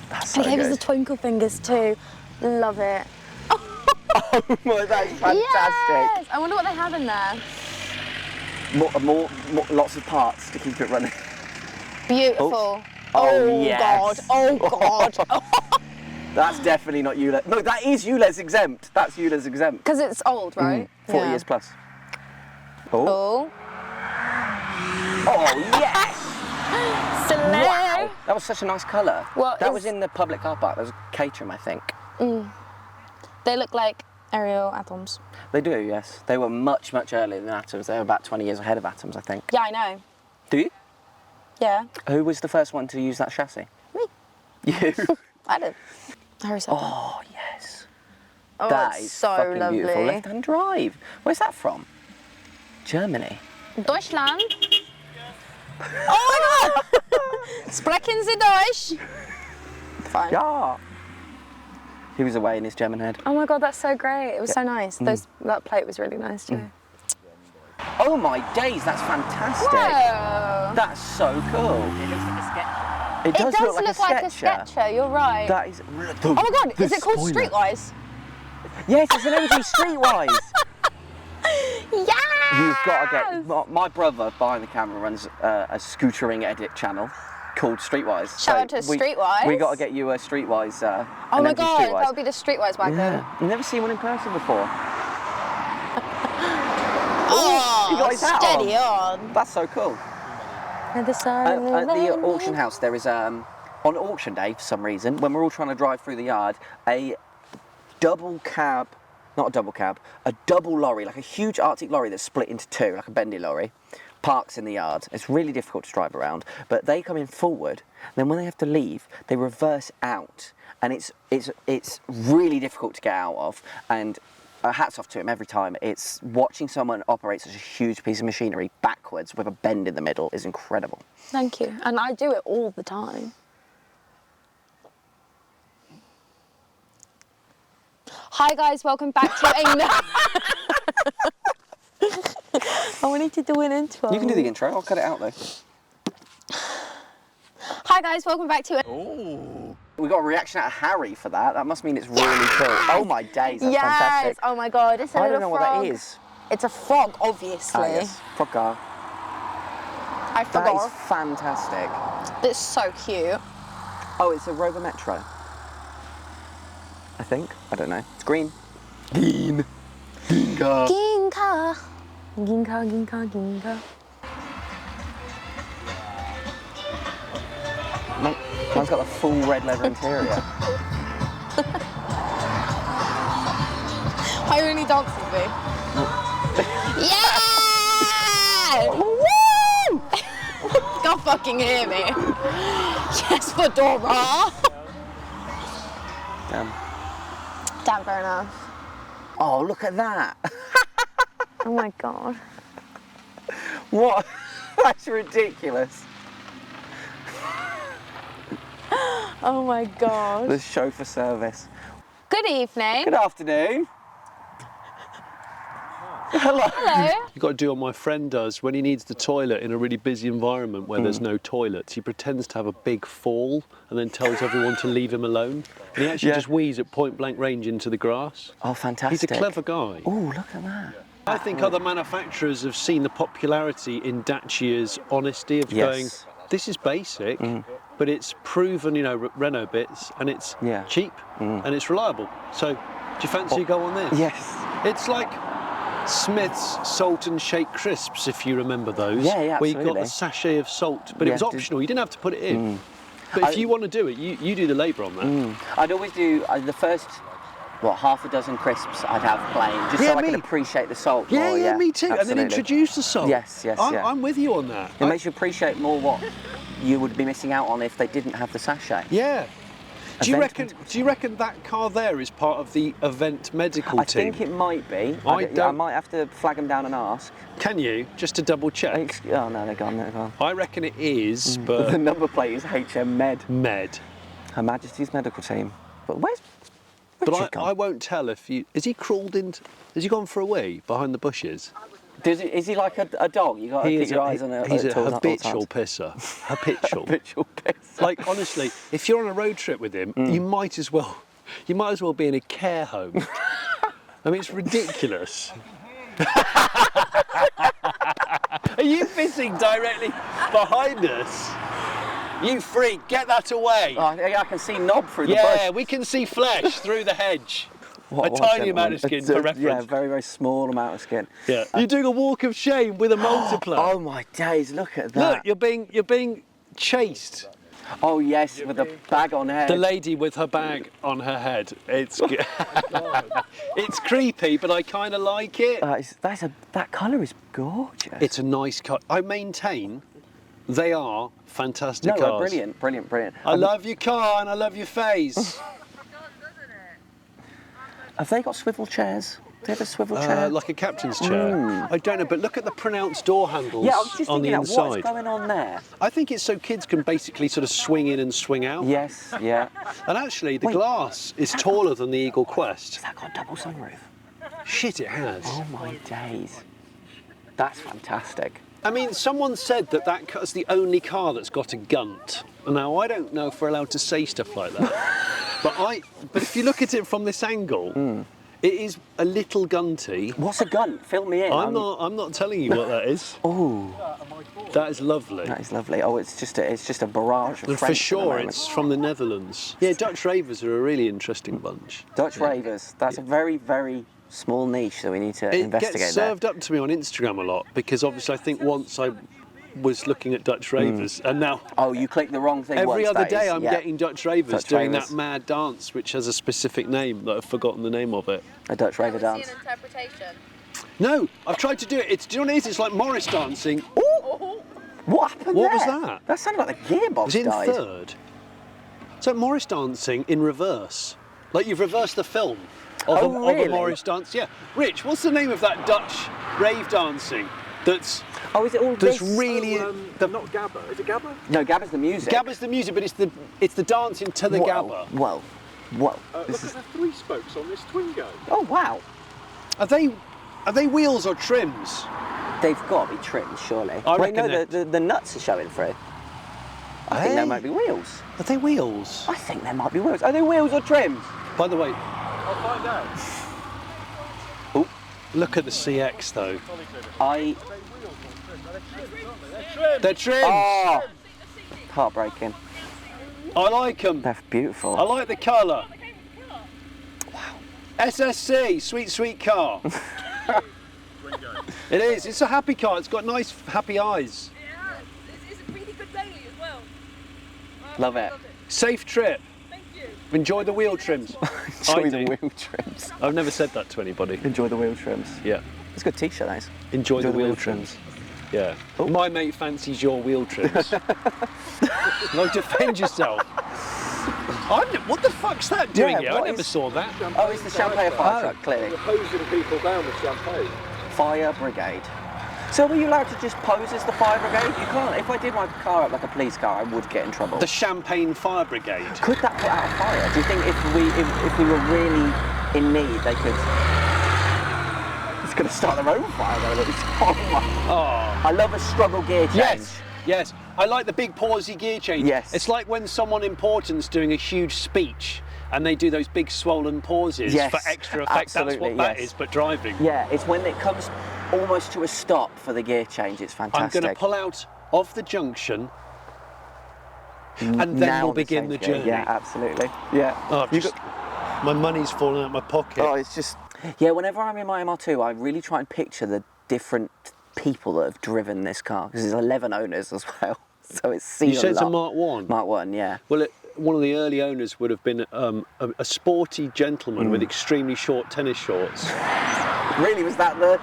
That's so He gave good. us the twinkle fingers too. Love it. Oh my, that is fantastic. Yes! I wonder what they have in there. More, lots of parts to keep it running. Beautiful. Oh, yes. God. Oh God. That's definitely not ULEZ. No, that is ULEZ exempt. That's ULEZ exempt. Because it's old, right? 40 years plus. Oh. Oh, yes! Wow. That was such a nice colour. Well, that was in the public car park. That was Caterham, I think. They look like aerial atoms. They do, yes. They were much, much earlier than Atoms. They were about 20 years ahead of Atoms, I think. Yeah, I know. Do you? Yeah. Who was the first one to use that chassis? Me. You? I did. Harry said Oh, yes. Oh, that it's is so fucking lovely. beautiful. Left-hand drive. Where's that from? Germany. Deutschland. Oh my God! Sprechen Sie Deutsch? Fine. Yeah. He was away in his German head. Oh my God, that's so great. It was so nice. That plate was really nice too. Oh my days, that's fantastic. Whoa. That's so cool. It looks like a sketcher. It does look like a sketcher, you're right. That is... Oh my God, is it called Streetwise? Yes, it's an MG Streetwise. Yeah! You've got to get... My brother behind the camera runs a scootering edit channel called Streetwise. Shout out to Streetwise. We got to get you a Streetwise. Oh my God, that would be the Streetwise wagon. Yeah. I've never seen one in person before. Oh, he got his hat steady on. That's so cool. At the auction house, there is on auction day for some reason, when we're all trying to drive through the yard, a double lorry, like a huge Arctic lorry that's split into two, like a bendy lorry, parks in the yard. It's really difficult to drive around, but they come in forward. Then when they have to leave, they reverse out, and it's really difficult to get out of. And hats off to him every time. It's watching someone operate such a huge piece of machinery backwards with a bend in the middle is incredible. Thank you. And I do it all the time. Hi guys, welcome back to a... I wanted to do an intro. You can do the intro, I'll cut it out though. Hi guys, welcome back to a... Ooh. We got a reaction out of Harry for that. That must mean it's really cool. Oh my days, that's fantastic. Oh my god, it's a I little don't know frog. what that is. It's a frog, obviously. Ah, yes. Frog car. I forgot. That is fantastic. It's so cute. Oh, it's a Rover Metro. I think. I don't know. It's green. Green. Green car. Green car. Green car, green car, green car. Mine's got the full red leather interior. Why are you only dancing with me? Yeah! Woo! Can't fucking hear me. Yes, Fedora. Damn. Damn, fair enough. Oh, look at that. Oh my god. What? That's ridiculous. Oh my god. The chauffeur service. Good evening. Good afternoon. Hello. Hello. You've got to do what my friend does when he needs the toilet in a really busy environment where there's no toilets. He pretends to have a big fall and then tells everyone to leave him alone. And he actually just wheezes at point blank range into the grass. Oh, fantastic. He's a clever guy. Oh, look at that. I think other manufacturers have seen the popularity in Dacia's honesty of going, this is basic, but it's proven, you know, Renault bits, and it's cheap and it's reliable. So, do you fancy you go on this? Yes. It's like Smith's Salt and Shake crisps, if you remember those. Yeah, yeah, where you got absolutely. the sachet of salt, but it was optional. You didn't have to put it in. But if you want to do it, you do the labour on that. I'd always do the first, half a dozen crisps I'd have plain, just so I can appreciate the salt more. Yeah, me too. Absolutely. And then introduce the salt. Yes, yes, I'm with you on that. It makes you appreciate more what you would be missing out on if they didn't have the sachet. Yeah. Do you reckon that car there is part of the event medical team? I think it might be. I might have to flag them down and ask. Can you? Just to double check. Oh no, they're gone. I reckon it is, but the number plate is HM Med. Med. Her Majesty's Medical Team. But where's But I won't tell if you. Has he crawled into? Has he gone for a wee behind the bushes? Is he like a dog? You got to keep your eyes on it. He's a habitual pisser. Habitual. Habitual pisser. Like honestly, if you're on a road trip with him, you might as well be in a care home. I mean, it's ridiculous. Are you pissing directly behind us? You freak! Get that away! Oh, I can see knob through the bush. Yeah, we can see flesh through the hedge. A tiny amount of skin for reference. Yeah, very, very small amount of skin. Yeah. You're doing a walk of shame with a multiplier. Oh my days, look at that. Look, you're being chased. Oh yes, with the bag on head. The lady with her bag on her head. It's it's creepy, but I kind of like it. That colour is gorgeous. It's a nice car. I maintain they are fantastic cars. No, brilliant, brilliant, brilliant. I love your car and I love your face. Have they got swivel chairs? Do they have a swivel chair? Like a captain's chair. I don't know, but look at the pronounced door handles yeah, I was just on the thinking inside. What's going on there? I think it's so kids can basically sort of swing in and swing out. Yes, yeah. And actually, the glass is taller than the Eagle Quest. Has that got a double sunroof? Shit, it has. Oh my days. That's fantastic. I mean, someone said that car's the only car that's got a gunt. Now, I don't know if we're allowed to say stuff like that. But if you look at it from this angle, it is a little gunty. What's a gunt? Fill me in. I'm not telling you what that is. Oh, that is lovely. That is lovely. Oh, it's just a barrage of And French for sure, it's from the Netherlands. Yeah, Dutch ravers are a really interesting bunch. Dutch ravers. That's a very, very small niche that we need to investigate. It gets served up to me on Instagram a lot because obviously I think once I was looking at Dutch ravers and now... Oh, you clicked the wrong thing Every once, other day I'm getting Dutch ravers doing ravers. that mad dance which has a specific name that I've forgotten the name of it. A Dutch raver dance. An interpretation. No, I've tried to do it. Do you know what it is? It's like Morris dancing. Ooh! What happened What there? was that? That sounded like the gearbox Was it in died. third? It's like Morris dancing in reverse. Like you've reversed the film of a Morris dance. Yeah. Rich, what's the name of that Dutch rave dancing that's... Oh, is it all that's this? really... not Gabba. Is it Gabba? No, Gabba's the music. Gabba's the music, but it's the dancing to the Gabba. Well, Whoa. Look at the 3 spokes on this Twingo. Oh, wow. Are they wheels or trims? They've got to be trimmed, surely. Wait, no, the nuts are showing through. I think they might be wheels. Are they wheels? I think they might be wheels. Are they wheels or trims? By the way, I'll find out. oh, look at the CX though. They're trims. Oh, heartbreaking. I like them. They're beautiful. I like the colour. Wow. SSC, sweet car. It is. It's a happy car. It's got nice, happy eyes. Yeah, it's a really good daily as well. Love it. Safe trip. Thank you. Enjoy the wheel trims. Enjoy the wheel trims. I've never said that to anybody. Enjoy the wheel trims. Yeah. It's a good t-shirt, that is. Enjoy the wheel trims. Yeah. Oh. My mate fancies your wheel trims. No, defend yourself. What the fuck's that doing here? I never saw that. Oh, it's the champagne fire truck, clearly. They're hosing people down with champagne. Fire brigade. So were you allowed to just pose as the fire brigade? You can't. If I did my car up like a police car, I would get in trouble. The champagne fire brigade. Could that put out a fire? Do you think if we were really in need, they could? It's going to start their own fire though. Oh. I love a struggle gear change. Yes. I like the big pausey gear change. Yes. It's like when someone important's doing a huge speech and they do those big swollen pauses for extra effect. That's what that is, but driving. Yeah, it's when it comes almost to a stop for the gear change. It's fantastic. I'm going to pull out of the junction and then we'll begin the journey. Yeah, absolutely. Yeah. Oh, my money's falling out my pocket. Oh, it's just... Yeah, whenever I'm in my MR2, I really try and picture the different people that have driven this car, because there's 11 owners as well. So it's seen. You said it's a Mark 1? Mark 1, yeah. Well, one of the early owners would have been a sporty gentleman with extremely short tennis shorts. Really? Was that the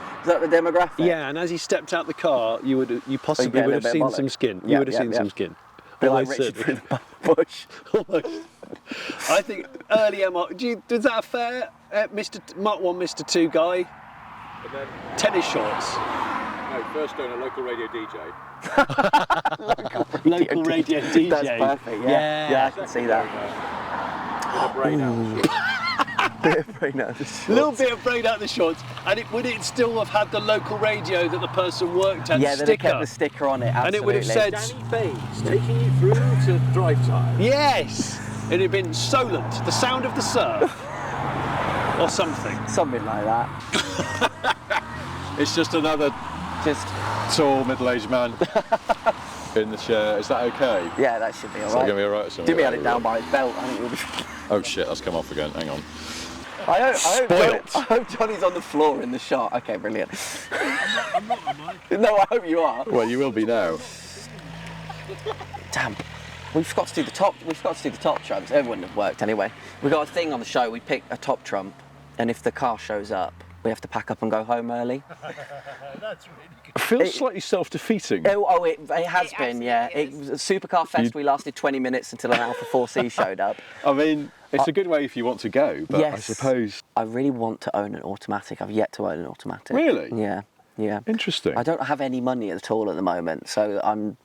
demographic? Yeah, and as he stepped out the car, you possibly would have seen some skin. You would have seen some skin. Bit like Richard through the bush. I think early MR. Is that a fair Mr. Mark 1, Mr. 2 guy? And then tennis shorts. No, first owner, local radio DJ. Local radio DJ. That's perfect. Yeah, I can see that. Bit of brain out. Bit of brain out the shorts. A little bit of brain out the shorts, and would it still have had the local radio that the person worked at? Yeah, sticker? they kept the sticker on it. Absolutely. And it would have said Danny Bates taking you through to drive time. Yes, it'd have been Solent, the sound of the surf, or something. Something like that. It's just another tall middle-aged man in the chair. Is that okay? Yeah, that should be alright. Is that going to be alright? Jimmy had it down by his belt. I think we'll be... Oh shit, that's come off again. Hang on. I hope Johnny's on the floor in the shot. Okay, brilliant. I'm not. No, I hope you are. Well, you will be now. Damn. We forgot to do the top. We forgot to do the top trumps. It wouldn't have worked anyway. We got a thing on the show. We pick a top trump, and if the car shows up, we have to pack up and go home early. That's really good. It feels slightly self-defeating. It has been, yeah. It was a Supercar Fest. We lasted 20 minutes until an Alpha 4C showed up. I mean, it's a good way if you want to go, but yes. I suppose... I really want to own an automatic. I've yet to own an automatic. Really? Yeah. Interesting. I don't have any money at all at the moment, so I'm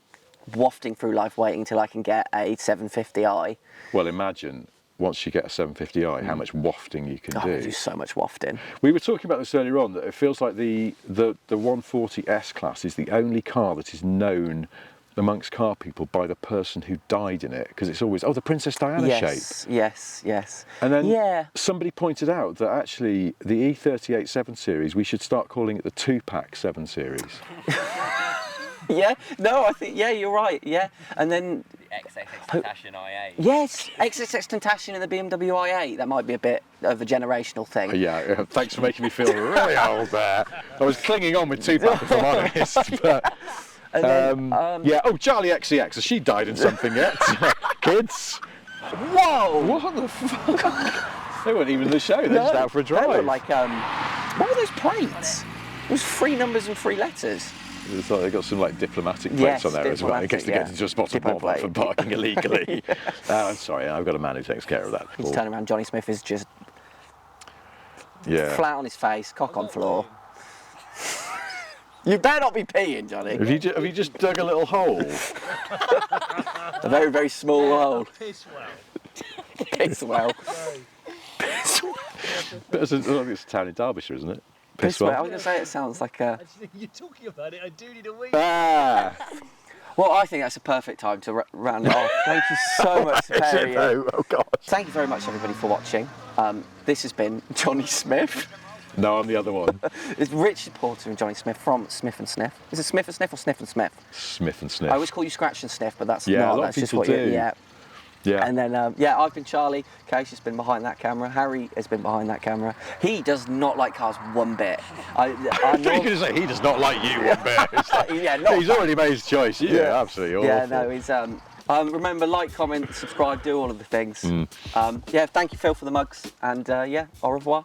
wafting through life waiting until I can get a 750i. Well, imagine once you get a 750i, how much wafting you can do. I do so much wafting. We were talking about this earlier on, that it feels like the 140S class is the only car that is known amongst car people by the person who died in it, because it's always, the Princess Diana shape. Yes. And then somebody pointed out that actually the E38 7 Series, we should start calling it the 2-pack 7 Series. Yeah, no, I think, you're right, yeah. And then... XXX Tentacion i8. Yes, XXX Tentacion and the BMW i8. That might be a bit of a generational thing. Yeah, thanks for making me feel really old there. I was clinging on with 2-pack, if I'm honest. But, Charlie XCX, has she died in something yet? Kids? Whoa! What the fuck? They weren't even in the show, they're just out for a drive. They were like, what were those plates? It was 3 numbers and 3 letters. It's like they've got some diplomatic plates on there as well, in case they get into a spot of bother for parking illegally. I'm sorry, I've got a man who takes care of that. He's turning around, Johnny Smith is just flat on his face, cock on floor. You better not be peeing, Johnny. Have you just dug a little hole? A very, very small hole. Piss well. Pisswell. But it's a town in Derbyshire, isn't it? Pisswell. I was going to say it sounds like a... You're talking about it, I do need a wee. Ah. Well, I think that's a perfect time to round it off. Thank you so much, Perry. Oh, God. Thank you very much, everybody, for watching. This has been Johnny Smith. No, I'm the other one. It's Richard Porter and Johnny Smith from Smith and Sniff. Is it Smith and Sniff or Sniff and Smith? Smith and Sniff. I always call you Scratch and Sniff, but that's a not. lot That's of just people what do. Yeah. And then, I've been Charlie. Kaisha's been behind that camera. Harry has been behind that camera. He does not like cars one bit. I thought you were going to say he does not like you one bit. He's already made his choice. Yeah, absolutely awful. Yeah, no, he's... remember, like, comment, subscribe, do all of the things. Thank you, Phil, for the mugs. And, au revoir.